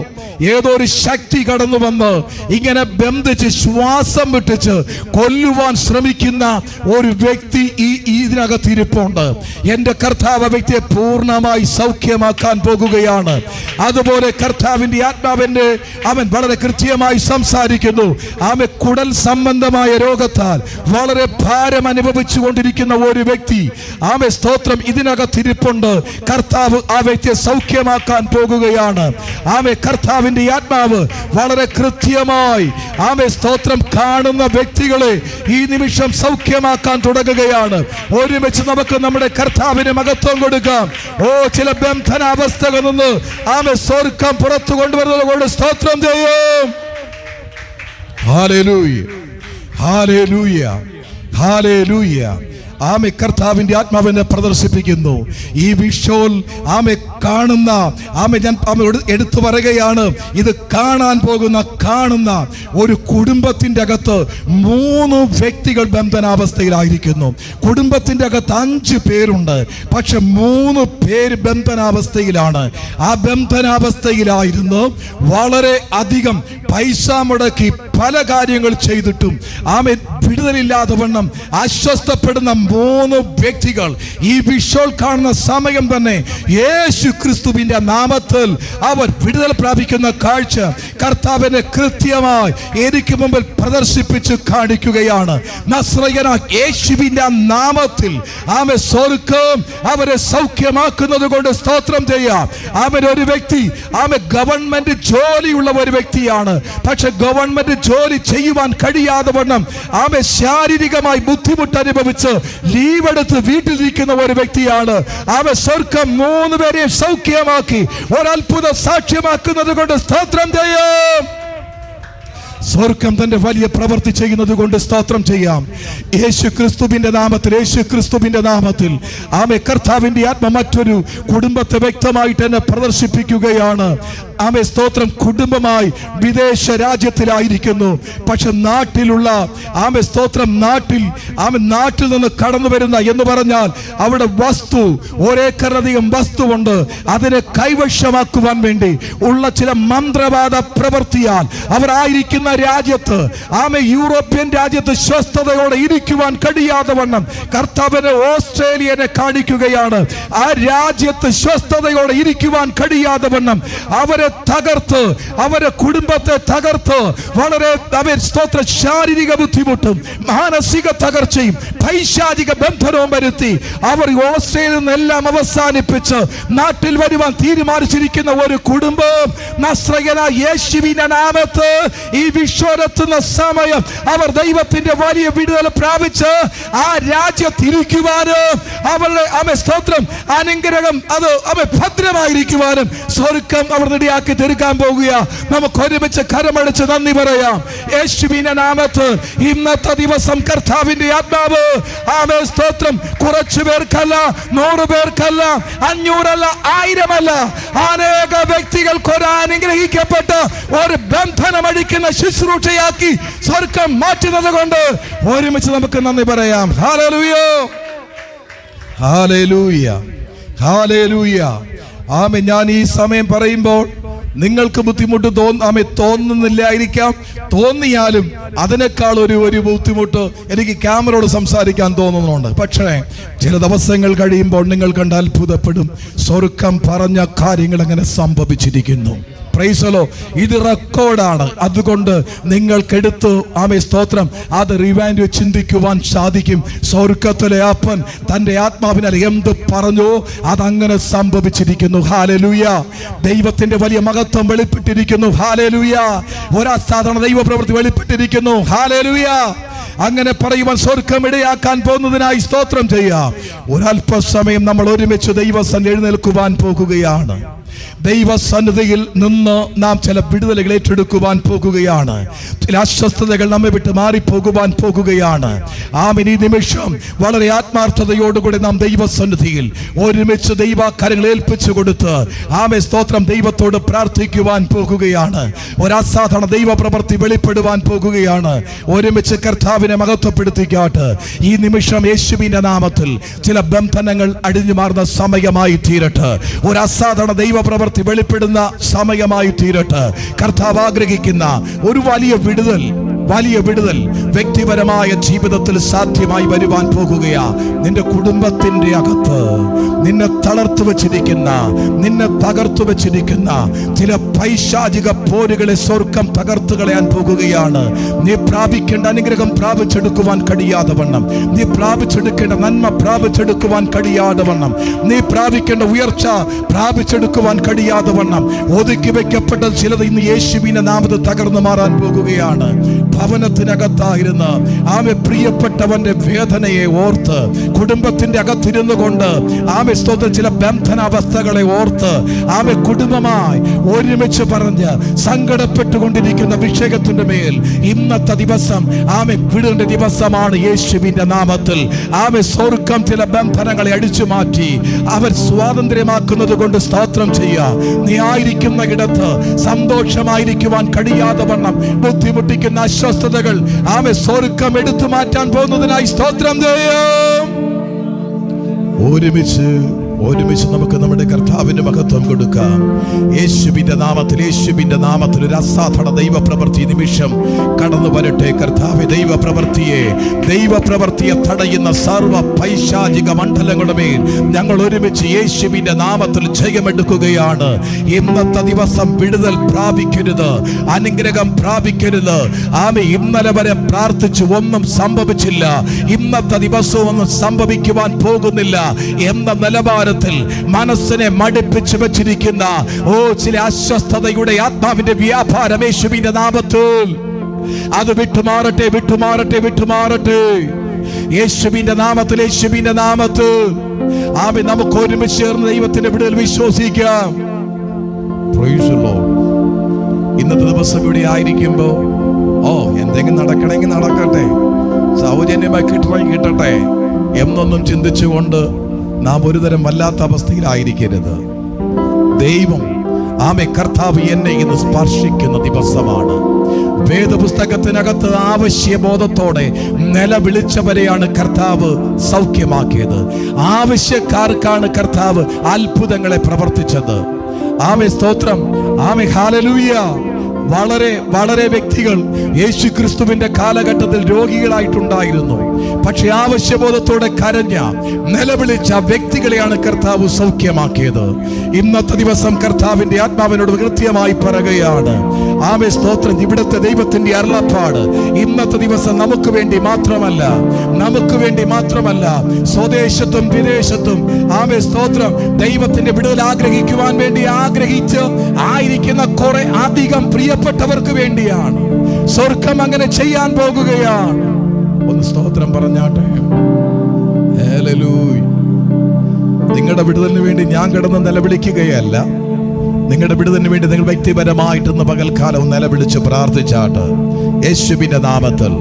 ഏതോ ഒരു ശക്തി കടന്നു വന്ന് ഇങ്ങനെ ബന്ധിച്ച് ശ്വാസം വിട്ടിച്ച് കൊല്ലുവാൻ ശ്രമിക്കുന്ന ഒരു വ്യക്തി ഇതിനകത്ത് ഇരിപ്പുണ്ട്. എന്റെ കർത്താവ് ആ വ്യക്തിയെ പൂർണ്ണമായി സൗഖ്യമാക്കാൻ പോകുകയാണ്. അതുപോലെ കർത്താവിന്റെ ആത്മാവിന്റെ അവൻ വളരെ കൃത്യമായി സംസാരിക്കുന്നു. ആമേ കുടൽ സംബന്ധമായ രോഗത്താൽ വളരെ ഭാരം അനുഭവിച്ചു കൊണ്ടിരിക്കുന്ന ഒരു വ്യക്തി ആമേ സ്തോത്രം ഇതിനകത്ത് ഇരിപ്പുണ്ട്. കർത്താവ് ആ വ്യക്തിയെ സൗഖ്യമാക്കാൻ പോകുകയാണ്. ആമേ കർത്താവിന്റെ ആത്മാവ് വളരെ കൃത്യമായി ആമേ സ്തോത്രം കാണുന്ന വ്യക്തികളെ ഈ നിമിഷം സൗഖ്യമാക്കാൻ തുടങ്ങുകയാണ്. ഒരുമിച്ച് നമുക്ക് നമ്മുടെ കർത്താവിന് മഹത്വം കൊടുക്കാം. ചില ബന്ധനാവസ്ഥകളിൽ നിന്ന് ആമേ സ്വർഗം പുറത്തു കൊണ്ടുവരുന്നത് കൊണ്ട് സ്തോത്രം ചെയ്യും. Hallelujah, hallelujah, hallelujah. ആമേ കർത്താവിന്റെ ആത്മാവിനെ പ്രദർശിപ്പിക്കുന്നു. ഈ വിഷ്വൽ ആമേ കാണുന്ന ആമേ ഞാൻ എടുത്തു പറയുകയാണ്, ഇത് കാണുന്ന ഒരു കുടുംബത്തിന്റെ അകത്ത് 3 വ്യക്തികൾ ബന്ധനാവസ്ഥയിലായിരിക്കുന്നു. കുടുംബത്തിന്റെ അകത്ത് 5 പേരുണ്ട്, പക്ഷെ 3 പേര് ബന്ധനാവസ്ഥയിലാണ്. ആ ബന്ധനാവസ്ഥയിലായിരുന്നു വളരെ അധികം പൈസ മുടക്കി പല കാര്യങ്ങൾ ചെയ്തിട്ടും ആമേ വിടുതലില്ലാതെ വണ്ണം അസ്വസ്ഥപ്പെടുന്ന 3 വ്യക്തികൾ ഈ വിഷ്വൽ കാണുന്ന സമയം തന്നെ യേശു ക്രിസ്തുവിന്റെ നാമത്തിൽ അവർ വിടുതൽ പ്രാപിക്കുന്ന കാഴ്ച കർത്താവിനെ കൃത്യമായി എനിക്ക് മുമ്പിൽ പ്രദർശിപ്പിച്ച് കാണിക്കുകയാണ്. നസ്രയനായ യേശുവിന്റെ നാമത്തിൽ ആമേ സ്വർഗ്ഗം അവരെ സൗഖ്യമാക്കുന്നത് കൊണ്ട് സ്തോത്രം ചെയ്യാം. അവൻ ഒരു വ്യക്തി ആമേ ഗവൺമെന്റ് ജോലിയുള്ള ഒരു വ്യക്തിയാണ്. പക്ഷെ ഗവൺമെന്റ് ജോലി ചെയ്യുവാൻ കഴിയാതെ വണ്ണം ആമേ ശാരീരികമായി ബുദ്ധിമുട്ട് അനുഭവിച്ച് ലീവ് എടുത്ത് വീട്ടിലിരിക്കുന്ന ഒരു വ്യക്തിയാണ്. ആമേ സ്വർഗം 3 പേരെയും സൗഖ്യമാക്കി ഒരത്ഭുത സാക്ഷ്യമാക്കുന്നത് കൊണ്ട് സ്തോത്രം ചെയ്യാം. സ്വർഗം തന്റെ വലിയ പ്രവൃത്തി ചെയ്യുന്നത് കൊണ്ട് സ്തോത്രം ചെയ്യാം. യേശു ക്രിസ്തുവിന്റെ നാമത്തിൽ ആമേ കർത്താവിന്റെ ആത്മ മറ്റൊരു കുടുംബത്തെ വ്യക്തമായിട്ട് എന്നെ പ്രദർശിപ്പിക്കുകയാണ്. ആമേ സ്തോത്രം. കുടുംബമായി വിദേശ രാജ്യത്തിലായിരിക്കുന്നു. പക്ഷെ നാട്ടിലുള്ള ആമേ സ്തോത്രം നാട്ടിൽ നിന്ന് കടന്നു വരുന്ന എന്ന് പറഞ്ഞാൽ അവിടെ വസ്തു 1 ഏക്കറിലധികം വസ്തുവുണ്ട്. അതിനെ കൈവശമാക്കുവാൻ വേണ്ടി ഉള്ള ചില മന്ത്രവാദ പ്രവൃത്തിയാൽ അവർ ആയിരിക്കുന്ന രാജ്യത്ത് ആമേ യൂറോപ്യൻ രാജ്യത്ത് സ്വസ്ഥതയോടെ ഇരിക്കുവാൻ കഴിയാതെ വണ്ണം കർത്താവിനെ ഓസ്ട്രേലിയനെ കാണിക്കുകയാണ്. ആ രാജ്യത്ത് സ്വസ്ഥതയോടെ ഇരിക്കുവാൻ കഴിയാതെ വണ്ണം അവരെ തകർത്ത്, അവരെ കുടുംബത്തെ തകർത്ത്, വളരെ സ്തോത്ര ശാരീരിക ബുദ്ധിമുട്ടും മാനസിക തകർച്ചയും പൈശാചിക ബന്ധനവും വരുത്തി അവർ ഓസ്ട്രേലിയയിൽ നിന്നെല്ലാം അവസാനിപ്പിച്ച് നാട്ടിൽ വരുവാൻ തീരുമാനിച്ചിരിക്കുന്ന ഒരു കുടുംബം നസ്രയനായ യേശുവിന്റെ നാമത്തിൽ ഈ വിശ്വരത്തുന്ന സമയം അവർ ദൈവത്തിന്റെ വലിയ വിടുതൽ പ്രാപിച്ച് ആ രാജ്യത്തിരിക്കുവാനും അവരുടെ സ്തോത്രം അനുഗ്രഹം അത് ഭദ്രമായിരിക്കുവാനും സ്വർഗം അവർ റെഡിയാക്കി തീർക്കാൻ പോകുക. നമുക്ക് ഒരുമിച്ച് കരമടിച്ച് നന്ദി പറയാം. യേശുവിന്റെ നാമത്തിൽ ഇന്നത്തെ ദിവസം കർത്താവിന്റെ ആത്മാവ് ആമേ സ്തോത്രം കുറച്ചു പേർക്കല്ല, 100 പേർക്കല്ല, 500 അല്ല, 1000 അല്ല, അനേക വ്യക്തികൾക്ക് ഒരു അനുഗ്രഹിക്കപ്പെട്ട ഒരു ബന്ധനം അടിക്കുന്ന ശുശ്രൂഷയാക്കി സ്വർഗം മാറ്റുന്നത് കൊണ്ട് ഒരുമിച്ച് നമുക്ക് നന്ദി പറയാം. Hallelujah, hallelujah, hallelujah. ആമേ. ഞാൻ ഈ സമയം പറയുമ്പോൾ നിങ്ങൾക്ക് ബുദ്ധിമുട്ട് തോന്നുന്നില്ലായിരിക്കാം. തോന്നിയാലും അതിനേക്കാൾ ഒരു ബുദ്ധിമുട്ട് എനിക്ക് ക്യാമറയോട് സംസാരിക്കാൻ തോന്നുന്നുണ്ട്. പക്ഷേ ചില ദിവസങ്ങൾ കഴിയുമ്പോൾ നിങ്ങൾ കണ്ട് അത്ഭുതപ്പെടും. സ്വർഗം പറഞ്ഞ കാര്യങ്ങൾ അങ്ങനെ സംഭവിച്ചിരിക്കുന്നു. പ്രൈസലോ. ഇത് റെക്കോർഡാണ്. അതുകൊണ്ട് നിങ്ങൾക്കെടുത്ത് ആമേ സ്തോത്രം അത് റിവൈൻഡ് ചിന്തിക്കുവാൻ സാധിക്കും. സ്വർഗത്തിലെ അപ്പൻ തൻ്റെ ആത്മാവിനാൽ എന്ത് പറഞ്ഞോ അതങ്ങനെ സംഭവിച്ചിരിക്കുന്നു. ഹല്ലേലൂയ. ദൈവത്തിന്റെ വലിയ മഹത്വം വെളിപ്പെട്ടിരിക്കുന്നു. ഹല്ലേലൂയ. ഒരസാധാരണ ദൈവപ്രവൃത്തി വെളിപ്പെട്ടിരിക്കുന്നു. ഹല്ലേലൂയ. അങ്ങനെ പറയുവാൻ സ്വർഗം ഇടയാക്കാൻ പോകുന്നതിനായി സ്തോത്രം ചെയ്യാം. ഒരല്പസമയം നമ്മൾ ഒരുമിച്ച് ദൈവസന്നിധിയിൽ എഴുന്നേൽക്കുവാൻ പോകുകയാണ്. ദൈവസന്നിധിയിൽ നിന്ന് നാം ചില വിടുതലുകൾ ഏറ്റെടുക്കുവാൻ പോകുകയാണ്. ചില അസ്വസ്ഥതകൾ നമ്മെ വിട്ട് മാറിപ്പോകുവാൻ പോകുകയാണ്. ആമേൻ. ഈ നിമിഷം വളരെ ആത്മാർത്ഥതയോടുകൂടി നാം ദൈവസന്നിധിയിൽ ഒരുമിച്ച് ദൈവകരങ്ങൾ ഏൽപ്പിച്ചു കൊടുത്ത് ആമേൻ സ്തോത്രം ദൈവത്തോട് പ്രാർത്ഥിക്കുവാൻ പോകുകയാണ്. ഒരസാധാരണ ദൈവപ്രവൃത്തി വെളിപ്പെടുവാൻ പോകുകയാണ്. ഒരുമിച്ച് കർത്താവിനെ മഹത്വപ്പെടുത്തിക്കാട്ട്. ഈ നിമിഷം യേശുവിന്റെ നാമത്തിൽ ചില ബന്ധനങ്ങൾ അടിഞ്ഞു മാറുന്ന സമയമായി തീരട്ടെ. ഒരു അസാധാരണ ദൈവപ്രവൃത്തി വെളിപ്പെടുന്ന സമയമായി തീരട്ടെ. കർത്താവ് ആഗ്രഹിക്കുന്ന ഒരു വലിയ വിടുതൽ വ്യക്തിപരമായ ജീവിതത്തിൽ സാധ്യമായി വരുവാൻ പോകുകയാ. നിന്റെ കുടുംബത്തിന്റെ അകത്ത് നിന്നെ തളർത്തു വെച്ചിരിക്കുന്ന, നിന്നെ തകർത്തു വെച്ചിരിക്കുന്ന ചില പൈശാചിക പോരുകളെ സ്വർഗം തകർത്തു കളയാൻ പോകുകയാണ്. നീ പ്രാപിക്കേണ്ട അനുഗ്രഹം പ്രാപിച്ചെടുക്കുവാൻ കഴിയാതെ വണ്ണം, നീ പ്രാപിച്ചെടുക്കേണ്ട നന്മ പ്രാപിച്ചെടുക്കുവാൻ കഴിയാതെ വണ്ണം, നീ പ്രാപിക്കേണ്ട ഉയർച്ച പ്രാപിച്ചെടുക്കുവാൻ കഴിയാതെ വണ്ണം ഒതുക്കി വെക്കപ്പെട്ട ചിലത് ഇന്ന് യേശുവിന്റെ നാമത്തിൽ തകർന്നു മാറാൻ പോകുകയാണ്. ഭവനത്തിനകത്തായിരുന്ന ആമെ പ്രിയപ്പെട്ടവന്റെ വേദനയെ ഓർത്ത്, കുടുംബത്തിന്റെ അകത്തിരുന്നു കൊണ്ട് ആമെ സ്തോത്രം ചില ബന്ധനാവസ്ഥകളെ ഓർത്ത് ആമെ കുടുംബമായി ഒരുമിച്ച് പറഞ്ഞ് സങ്കടപ്പെട്ടുകൊണ്ടിരിക്കുന്ന വിഷയത്തിന്റെ മേൽ ഇന്നത്തെ ദിവസം ആമെ വിടുന്ന ദിവസമാണ്. യേശുവിന്റെ നാമത്തിൽ ആമെ സ്വർഗം ചില ബന്ധനങ്ങളെ അടിച്ചു മാറ്റി അവർ സ്വാതന്ത്ര്യമാക്കുന്നത് കൊണ്ട് സ്തോത്രം ചെയ്യാം. നീ ആയിരിക്കുന്ന ഇടത്ത് സന്തോഷമായിരിക്കുവാൻ കഴിയാതെ വണ്ണം ബുദ്ധിമുട്ടിക്കുന്ന അസ്വസ്ഥതകൾ ആമേ സ്വർഗം എടുത്തു മാറ്റാൻ പോകുന്നതിനായി സ്തോത്രം ചെയ്യാം. ഒരുമിച്ച് നമുക്ക് നമ്മുടെ കർത്താവിന് മഹത്വം കൊടുക്കാം. യേശുവിന്റെ നാമത്തിൽ ഒരു അസാധാരണ ദൈവപ്രവൃത്തി നിമിഷം കടന്നു വരട്ടെ. കർത്താവേ, ദൈവപ്രവൃത്തിയെ തടയുന്ന സർവ്വ പൈശാചിക മണ്ഡലങ്ങളുടെ മേൽ ഞങ്ങൾ ഒരുമിച്ച് യേശുവിന്റെ നാമത്തിൽ ജയമെടുക്കുകയാണ്. ഇന്നത്തെ ദിവസം വിടുതൽ പ്രാപിക്കരുത്, അനുഗ്രഹം പ്രാപിക്കരുത്. ആമേ, ഇന്നലെ വരെ പ്രാർത്ഥിച്ചു ഒന്നും സംഭവിച്ചില്ല, ഇന്നത്തെ ദിവസവും ഒന്നും സംഭവിക്കുവാൻ പോകുന്നില്ല എന്ന നിലവാരം മനസ്സിനെ മടുപ്പിച്ചു വെച്ചിരിക്കുന്ന ചില അസ്വസ്ഥതയുടെ ആത്മാവിന്റെ വ്യാപാരം യേശുവിന്റെ നാമത്തിൽ അത് വിട്ടുമാറട്ടെ, വിട്ടുമാറട്ടെ, വിട്ടുമാറട്ടെ. യേശുവിന്റെ നാമത്തിൽ, യേശുവിന്റെ നാമത്തിൽ ആമേൻ. നമുക്ക് ഒരുമിച്ച് ചേർന്ന് ദൈവത്തിന്റെ വിടുതൽ വിശ്വസിക്കാം. Praise the Lord. ഇന്നത്തെ ദിവസം ഇവിടെ ആയിരിക്കുമ്പോ എന്തെങ്കിലും നടക്കണമെങ്കിൽ നടക്കട്ടെ, സൗജന്യമായി കിട്ടണമെങ്കിൽ കിട്ടട്ടെ എന്നൊന്നും ചിന്തിച്ചുകൊണ്ട് നാം ഒരുതരം വല്ലാത്ത അവസ്ഥയിലായിരിക്കരുത്. ദൈവം കർത്താവ് എന്നെ ഇന്ന് സ്പർശിക്കുന്ന ദിവസമാണ്. വേദപുസ്തകത്തിനകത്ത് ആവശ്യബോധത്തോടെ നിലവിളിച്ചവരെയാണ് കർത്താവ് സൗഖ്യമാക്കിയത്. ആവശ്യക്കാർക്കാണ് കർത്താവ് അത്ഭുതങ്ങളെ പ്രവർത്തിച്ചത്. സ്തോത്രം. ഹല്ലേലൂയ. വളരെ വളരെ വ്യക്തികൾ യേശു ക്രിസ്തുവിന്റെ കാലഘട്ടത്തിൽ രോഗികളായിട്ടുണ്ടായിരുന്നു. പക്ഷെ ആവശ്യബോധത്തോടെ കരഞ്ഞ നിലവിളിച്ച വ്യക്തികളെയാണ് കർത്താവ് സൗഖ്യമാക്കിയത്. ഇന്നത്തെ ദിവസം കർത്താവിന്റെ ആത്മാവിനോട് കൃത്യമായി പറയുകയാണ്. സ്തോത്രം. ഇവിടുത്തെ ദൈവത്തിന്റെ അരുളപ്പാട് ഇന്നത്തെ ദിവസം നമുക്ക് വേണ്ടി മാത്രമല്ല സ്വദേശത്തും വിദേശത്തും സ്തോത്രം ദൈവത്തിന്റെ വിടുതൽ ആഗ്രഹിക്കുവാൻ വേണ്ടി ആഗ്രഹിച്ച് ആയിരിക്കുന്ന കുറെ അധികം പ്രിയപ്പെട്ടവർക്ക് വേണ്ടിയാണ് സ്വർഗം അങ്ങനെ ചെയ്യാൻ പോകുകയാണ്. ഒന്ന് സ്തോത്രം പറഞ്ഞാട്ടെ. ഹല്ലേലൂയ. നിങ്ങളുടെ വിടുതലിന് വേണ്ടി ഞാൻ കിടന്ന് നിലവിളിക്കുകയല്ല. നിങ്ങളുടെ വിടുതലിന് വേണ്ടി നിങ്ങൾ വ്യക്തിപരമായിട്ടൊന്ന് പകൽക്കാലം നിലവിളിച്ച് പ്രാർത്ഥിച്ചാട്ട്. യേശുവിന്റെ നാമത്തിൽ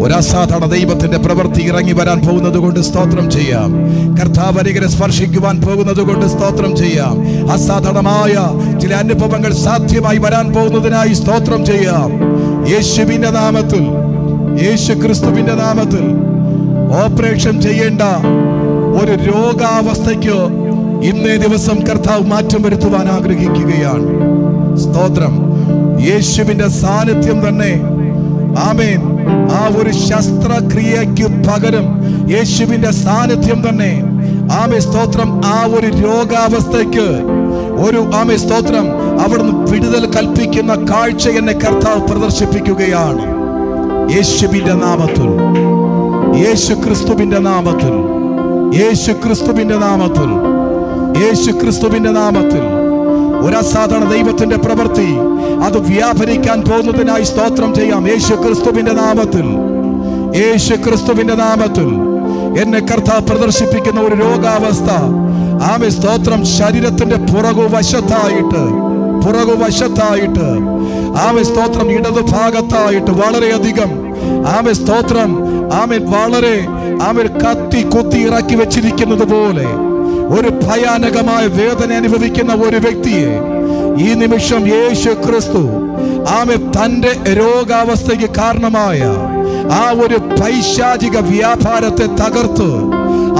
ഒരു അസാധാരണ ദൈവത്തിന്റെ പ്രവൃത്തി ഇറങ്ങി വരാൻ പോകുന്നത് കൊണ്ട് സ്തോത്രം ചെയ്യാം. കർത്താവ് അരികരെ സ്പർശിക്കുവാൻ പോകുന്നത് കൊണ്ട് സ്തോത്രം ചെയ്യാം. അസാധാരണമായ ചില അനുഭവങ്ങൾ സാധ്യമായി വരാൻ പോകുന്നതിനായി സ്തോത്രം ചെയ്യാം. യേശുവിന്റെ നാമത്തിൽ, യേശു ക്രിസ്തുവിന്റെ നാമത്തിൽ ഓപ്പറേഷൻ ചെയ്യേണ്ട ഒരു രോഗാവസ്ഥയ്ക്ക് ഇന്നേ ദിവസം കർത്താവ് മാറ്റം വരുത്തുവാൻ ആഗ്രഹിക്കുകയാണ്. സ്തോത്രം. യേശുവിന്റെ സാന്നിധ്യം തന്നെ ആമേൻ ആ ഒരു ശസ്ത്രക്രിയയ്ക്ക് പകരം യേശുവിന്റെ സാന്നിധ്യം തന്നെ സ്തോത്രം ആ ഒരു രോഗാവസ്ഥയ്ക്ക് ഒരു സ്തോത്രം അവിടുന്ന് വിടുതൽ കൽപ്പിക്കുന്ന കാഴ്ച എന്നെ കർത്താവ് പ്രദർശിപ്പിക്കുകയാണ്. യേശുവിന്റെ നാമത്തിൽ, യേശു ക്രിസ്തുവിന്റെ നാമത്തിൽ, യേശു ക്രിസ്തുവിന്റെ നാമത്തിൽ, യേശു ക്രിസ്തുവിന്റെ നാമത്തിൽ ഒരു അസാധാരണ ദൈവത്തിന്റെ പ്രവൃത്തി അത് വ്യാപരിക്കാൻ പോകുന്നതിനായി സ്തോത്രം ചെയ്യാം. യേശു ക്രിസ്തുവിന്റെ നാമത്തിൽ, യേശു ക്രിസ്തുവിന്റെ നാമത്തിൽ എന്നെ കർത്താവ് പ്രദർശിപ്പിക്കുന്ന ഒരു രോഗാവസ്ഥ സ്തോത്രം ശരീരത്തിന്റെ പുറകുവശത്തായിട്ട് സ്തോത്രം ഇടതുഭാഗത്തായിട്ട് വളരെയധികം സ്തോത്രം വളരെ കത്തി കുത്തി ഇറക്കി വെച്ചിരിക്കുന്നത് പോലെ ഒരു ഭയാനകമായ വേദന അനുഭവിക്കുന്ന ഒരു വ്യക്തിയെ ഈ നിമിഷം യേശു ക്രിസ്തു തന്റെ രോഗാവസ്ഥയ്ക്ക് കാരണമായ ആ ഒരു പൈശാചിക വ്യാപാരത്തെ തകർത്ത്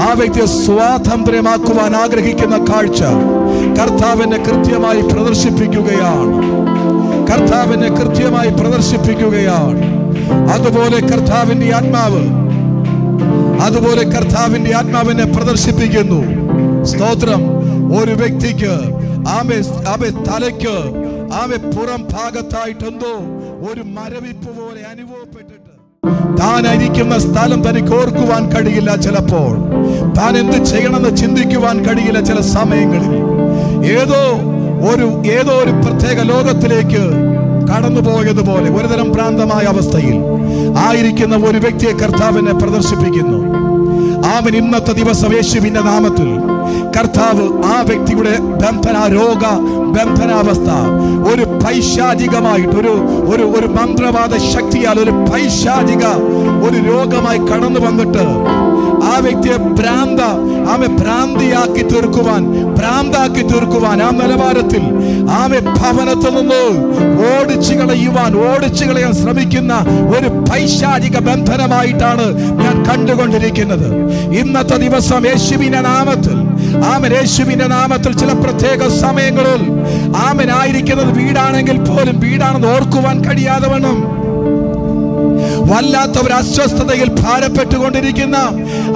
ആ വ്യക്തിയെ സ്വാതന്ത്ര്യമാക്കുവാൻ ആഗ്രഹിക്കുന്ന കാഴ്ച കർത്താവിനെ കൃത്യമായി പ്രദർശിപ്പിക്കുകയാണ്. അതുപോലെ കർത്താവിന്റെ ആത്മാവിനെ പ്രദർശിപ്പിക്കുന്നു. സ്തോത്രം. ഒരു വ്യക്തിക്ക് തലയ്ക്ക് പുറം ഭാഗത്തായിട്ട് എന്തോ ഒരു മരവിപ്പ് പോലെ അനുഭവപ്പെട്ടിട്ട് താനായിരിക്കുന്ന സ്ഥലം തനിക്ക് ഓർക്കുവാൻ കഴിയില്ല. ചിലപ്പോൾ താൻ എന്ത് ചെയ്യണമെന്ന് ചിന്തിക്കുവാൻ കഴിയില്ല. ചില സമയങ്ങളിൽ ഏതോ ഒരു പ്രത്യേക ലോകത്തിലേക്ക് കടന്നുപോയതുപോലെ ഒരുതരം ഭ്രാന്തമായ അവസ്ഥയിൽ ആയിരിക്കുന്ന ഒരു വ്യക്തിയെ കർത്താവിനെ പ്രദർശിപ്പിക്കുന്നു. അവൻ ഇന്നത്തെ ദിവസം യേശുവിന്റെ നാമത്തിൽ കർത്താവ് ആ വ്യക്തിയുടെ ബന്ധനാവസ്ഥ ഒരു പൈശാചികമായിട്ട് ഒരു മന്ത്രവാദ ശക്തിയാൽ ഒരു പൈശാചിക ഒരു രോഗമായി കടന്നു വന്നിട്ട് ആ വ്യക്തിയെ ഭ്രാന്തിയാക്കി തീർക്കുവാൻ ആ നിലവാരത്തിൽ ഭവനത്തിൽ നിന്ന് ഓടിച്ചു കളയാൻ ശ്രമിക്കുന്ന ഒരു പൈശാചിക ബന്ധനമായിട്ടാണ് ഞാൻ കണ്ടുകൊണ്ടിരിക്കുന്നത്. ഇന്നത്തെ ദിവസം യേശുവിന്റെ നാമത്തിൽ ചില പ്രത്യേക സമയങ്ങളിൽ ആയിരിക്കുന്നത് വീടാണെങ്കിൽ പോലും വീടാണെന്ന് ഓർക്കുവാൻ കഴിയാതെ വണ്ണം വല്ലാത്ത ഒരു അസ്വസ്ഥതയിൽ ഭാരപ്പെട്ടുകൊണ്ടിരിക്കുന്ന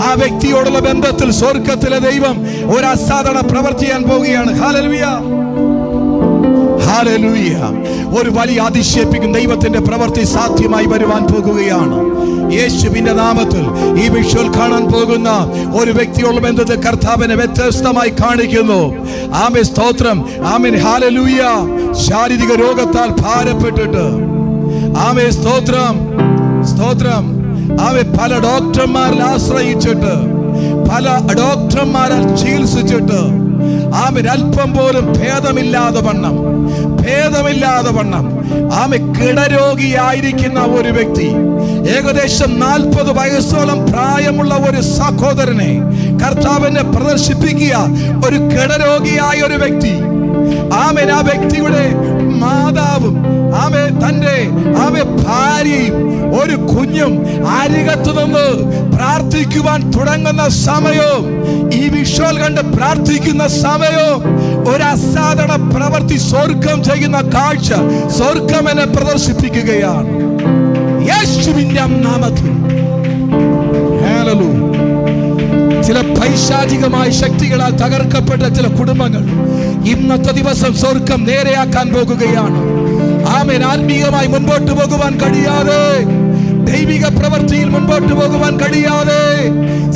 ആ വ്യക്തിയോടുള്ള ബന്ധത്തിൽ സ്വർഗത്തിലെ ദൈവം ഒരു അസാധാരണ പ്രവൃത്തി ചെയ്യാൻ പോവുകയാണ്. Hallelujah, hallelujah. ഒരു വലിയ അതിശയിപ്പിക്കുന്ന ദൈവത്തിന്റെ പ്രവൃത്തി സാധ്യമായി വരുവാൻ പോകുകയാണ്. യേശുവിന്റെ നാമത്തിൽ ഈ വിഷ്വൽ കാണാൻ പോകുന്ന ഒരു വ്യക്തിയോടുള്ള ബന്ധത്തിൽ കർത്താവിനെ വ്യത്യസ്തമായി കാണിക്കുന്നു. ആമേൻ, സ്തോത്രം, ആമേൻ, ഹല്ലേലൂയ. ശാരീരിക രോഗത്താൽ ഭാരപ്പെട്ടിട്ട് ആമേ സ്തോത്രം, സ്തോത്രം. ആമേ പല ഡോക്ടർമാരിൽ ആശ്രയിച്ചിട്ട്, പല ഡോക്ടർമാരാൽ ചികിത്സിച്ചിട്ട് ആമേ അല്പം പോലും ഭേദമില്ലാതെ വണ്ണം ആമേ കിടരോഗിയായിരിക്കുന്ന ഒരു വ്യക്തി, ഏകദേശം 40 വയസ്സോളം പ്രായമുള്ള ഒരു സഹോദരനെ കർത്താവിനെ പ്രദർശിപ്പിക്കുക. ഒരു കിടരോഗിയായ ഒരു വ്യക്തി, ആമേൻ, ആ വ്യക്തിയുടെ മാതാവും തന്റെ ഭാര്യയും ഒരു കുഞ്ഞും അരികത്തു നിന്ന് പ്രാർത്ഥിക്കുവാൻ തുടങ്ങുന്ന സമയവും, ഈ വിഷ്വൽ കണ്ട് പ്രാർത്ഥിക്കുന്ന സമയവും ഒരു അസാധാരണ പ്രവൃത്തി സ്വർഗം ചെയ്യുന്ന കാഴ്ച സ്വർഗം എന്നെ പ്രദർശിപ്പിക്കുകയാണ്. യേശുവിന്റെ നാമത്തിൽ ഹല്ലേലൂയ. ചില പൈശാചികമായ ശക്തികളാൽ തകർക്കപ്പെട്ട ചില കുടുംബങ്ങൾ ഇന്നത്തെ ദിവസം സ്വർഗം നേരെയാക്കാൻ പോകുകയാണ്. ആമേൻ. ആത്മീയമായി മുൻപോട്ട് പോകുവാൻ കഴിയാതെ, ദൈവിക പ്രവൃത്തിയിൽ മുൻപോട്ട് പോകുവാൻ കഴിയാതെ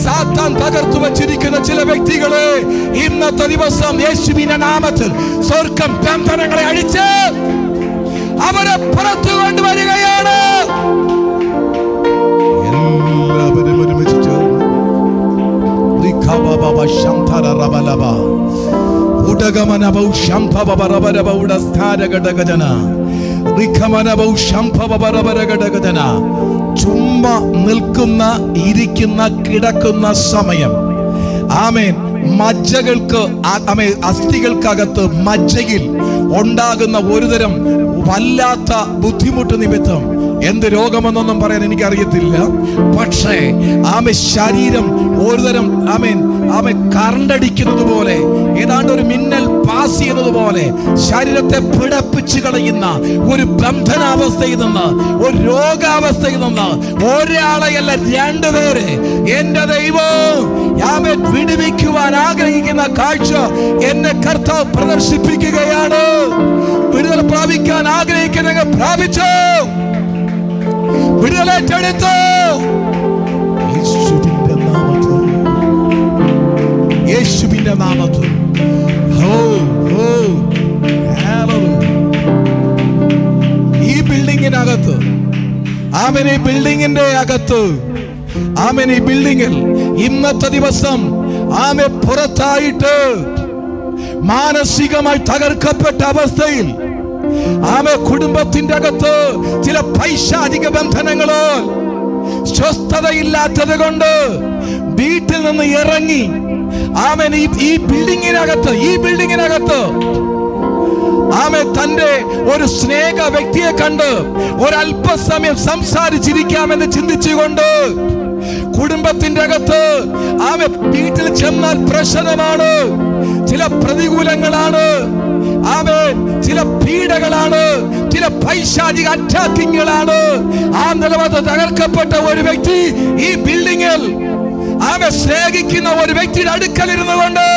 സാത്താൻ തകർത്തു വച്ചിരിക്കുന്ന ചില വ്യക്തികളെ ഇന്നത്തെ ദിവസം യേശുവിന്റെ നാമത്തിൽ സ്വർഗം ബന്ധനങ്ങളെ അഴിച്ച് അവരെ പുറത്തു കൊണ്ടുവരികയാണ്. എല്ലാവരും ഒരുമിച്ച് ചുമ്മാ നിൽക്കുന്ന, ഇരിക്കുന്ന, കിടക്കുന്ന സമയം, ആമേൻ, മജ്ജകൾക്ക്, അസ്ഥികൾക്കകത്ത് മജ്ജയിൽ ഉണ്ടാകുന്ന ഒരുതരം വല്ലാത്ത ബുദ്ധിമുട്ട് നിമിത്തം എന്ത് രോഗമെന്നൊന്നും പറയാൻ എനിക്കറിയത്തില്ല. പക്ഷേ ശരീരം ഒരുതരം കറണ്ടടിക്കുന്നത് പോലെ, ഏതാണ്ട് ഒരു മിന്നൽ പാസ് ചെയ്യുന്നത് പോലെ ശരീരത്തെ പിടപ്പിച്ച് കളയുന്ന ഒരു ബന്ധനാവസ്ഥയിൽ നിന്ന്, ഒരു രോഗാവസ്ഥയിൽ നിന്ന് ഒരാളെയല്ല 2 പേരെ എന്റെ ദൈവം വിടുവിക്കുവാൻ ആഗ്രഹിക്കുന്ന കാഴ്ച എന്നെ കർത്താവ് പ്രദർശിപ്പിക്കുകയാണ്. വിടുതൽ പ്രാപിക്കാൻ ആഗ്രഹിക്കുന്ന പ്രാപിച്ചോ, വിടുതലേറ്റെടുത്തോ. യേശുവിന്റെ നാമത്തിൽ ഈ ബിൽഡിങ്ങിനകത്ത്, ഈ ബിൽഡിങ്ങിന്റെ അകത്ത്, ഈ ബിൽഡിങ്ങിൽ ഇന്നത്തെ ദിവസം പുറത്തായിട്ട് മാനസികമായി തകർക്കപ്പെട്ട അവസ്ഥയിൽ കുടുംബത്തിന്റെ അകത്ത് ചില പൈശാചിക ബന്ധനങ്ങളോ സ്വസ്ഥതയില്ലാത്തത് കൊണ്ട് വീട്ടിൽ നിന്ന് ഇറങ്ങി ഈ ബിൽഡിങ്ങിനകത്ത് തന്റെ ഒരു സ്നേഹ വ്യക്തിയെ കണ്ട് ഒരല്പസമയം സംസാരിച്ചിരിക്കാമെന്ന് ചിന്തിച്ചുകൊണ്ട് കുടുംബത്തിന്റെ അകത്ത് വീട്ടിൽ ചെന്നാൽ പ്രശ്നമാണ്, ചില പ്രതികൂലങ്ങളാണ്, ചില പീഡകളാണ്, ചില പൈശാചിക അറ്റാക്കിങ്ങുകളാണ്. ആ നിലവത്ത് തകർക്കപ്പെട്ട ഒരു വ്യക്തി ഈ ബിൽഡിങ്ങിൽ സ്നേഹിക്കുന്ന ഒരു വ്യക്തിയുടെ അടുക്കൽ ഇരുന്നു കൊണ്ട്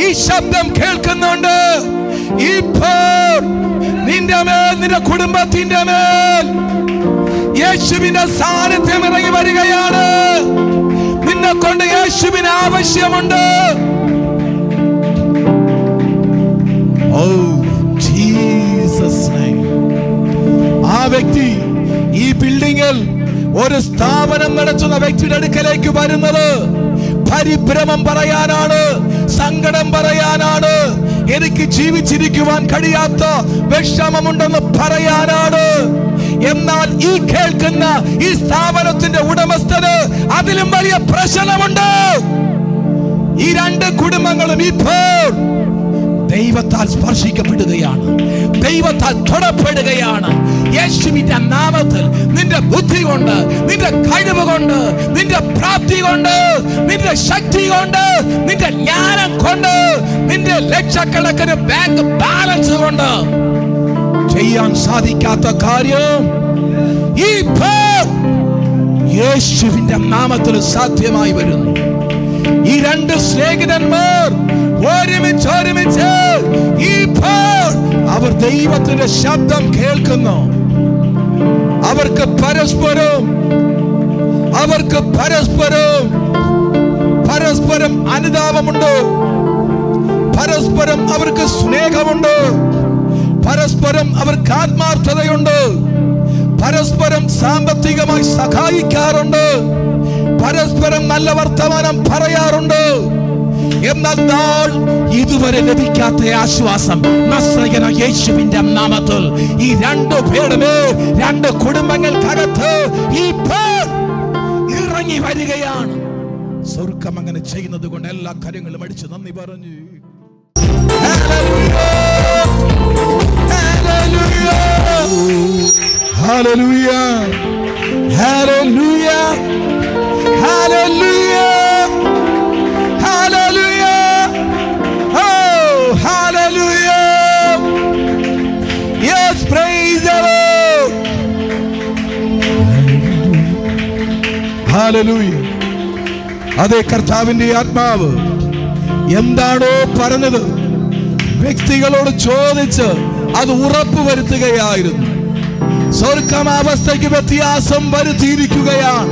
ഈ ശബ്ദം കേൾക്കുന്നുണ്ട്. ഇപ്പോൾ നിന്റെ മേൽ, നിന്റെ കുടുംബത്തിന്റെ മേൽ യേശുവിന്റെ സാന്നിധ്യം ഇറങ്ങി വരികയാണ്. നിന്നെ കൊണ്ട് യേശുവിന് ആവശ്യമുണ്ട്. ആ വ്യക്തി ഈ ബിൽഡിങ്ങിൽ ഒരു സ്ഥാപനം നടത്തുന്ന വ്യക്തിയുടെ അടുക്കലേക്ക് വരുന്നത് പരിഭ്രമം പറയാനാണ്, സങ്കടം പറയാനാണ്, എനിക്ക് ജീവിച്ചിരിക്കുവാൻ കഴിയാത്ത വിഷമമുണ്ടെന്ന് പറയാനാണ്. എന്നാൽ ഈ കേൾക്കുന്ന ഈ സ്ഥാപനത്തിന്റെ ഉടമസ്ഥന് അതിലും വലിയ പ്രശ്നമുണ്ട്. ഈ 2 കുടുംബങ്ങളും ഇപ്പോൾ ദൈവത്താൽ സ്പർശിക്കപ്പെടുകയാണ്, ദൈവത്താൽ തൊടപ്പെടുകയാണ്. യേശുവിന്റെ നാമത്തിൽ നിന്റെ ബുദ്ധി കൊണ്ട്, നിന്റെ കഴിവ് കൊണ്ട്, നിന്റെ പ്രാപ്തി കൊണ്ട്, നിന്റെ ശക്തി കൊണ്ട്, നിന്റെ ജ്ഞാനം കൊണ്ട്, നിന്റെ ലക്ഷക്കണക്കിന് ബാങ്ക് ബാലൻസ് കൊണ്ട് ചെയ്യാൻ സാധിക്കാത്ത കാര്യം ഇപ്പോൾ യേശുവിന്റെ നാമത്തിൽ സാധ്യമായി വരുന്നു. ഈ 2 സ്നേഹിതന്മാർ ഒരുമിച്ച് ഇപ്പോൾ അവർ ദൈവത്തിന്റെ ശബ്ദം കേൾക്കുന്നു. അവർക്ക് പരസ്പരം അനുതാപമുണ്ട്, പരസ്പരം അവർക്ക് സ്നേഹമുണ്ട്, പരസ്പരം അവർക്ക് ആത്മാർത്ഥതയുണ്ട്, പരസ്പരം സാമ്പത്തികമായി സഹായിക്കാറുണ്ട്, പരസ്പരം നല്ല വർത്തമാനം പറയാറുണ്ട്. എന്നാൽ നാൾ ഇതുവരെ ലഭിക്കാത്ത ആശ്വാസം നസ്രയനായ യേശുവിന്റെ നാമത്തിൽ ഈ രണ്ടു പേരുടെ രണ്ട് കുടുംബങ്ങൾക്കകത്ത് ഈ പേർ ഇറങ്ങി വരികയാണ്. സ്വർഗ്ഗം അങ്ങനെ ചെയ്യുന്നത് കൊണ്ട് എല്ലാ കാര്യങ്ങളും അടിച്ച് നന്ദി പറഞ്ഞു. Hallelujah, hallelujah, hallelujah, hallelujah, oh hallelujah, yes, praise the Lord, hallelujah. അതേ കർത്താവിന്റെ ആത്മാവ് എന്താണോ പറഞ്ഞത് വ്യക്തികളോട് ചോദിച്ച് അത് ഉറപ്പുവരുത്തുകയായിരുന്നു. സ്വർഗ്ഗം അവസ്ഥയ്ക്ക് വ്യത്യാസം വരുത്തിയിരിക്കുകയാണ്.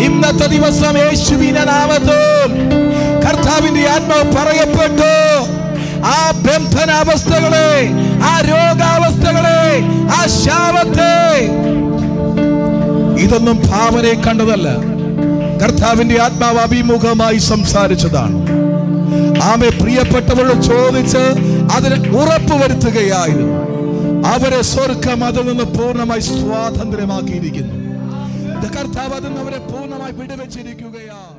ഇന്നത്തെ ദിവസം യേശുവിന്റെ നാമത്തിൽ കർത്താവിന്റെ ആത്മാവ് പറയപ്പെട്ടു. ആ ബന്ധനാവസ്ഥകളെ, ആ രോഗാവസ്ഥകളെ, ആ ശാപത്തെ, ഇതൊന്നും ഭാവനെ കണ്ടതല്ല. കർത്താവിന്റെ ആത്മാവ് അഭിമുഖമായി സംസാരിച്ചതാണ്. ആമേ പ്രിയപ്പെട്ടവരോട് ചോദിച്ച് അതിന് ഉറപ്പുവരുത്തുകയായിരുന്നു. അവരെ സ്വർഗ്ഗം അതിൽ നിന്ന് പൂർണ്ണമായി സ്വാതന്ത്ര്യമാക്കിയിരിക്കുന്നു. കർത്താവ് അതിൽ നിന്ന് അവരെ പൂർണ്ണമായി വിടുവെച്ചിരിക്കുകയാണ്.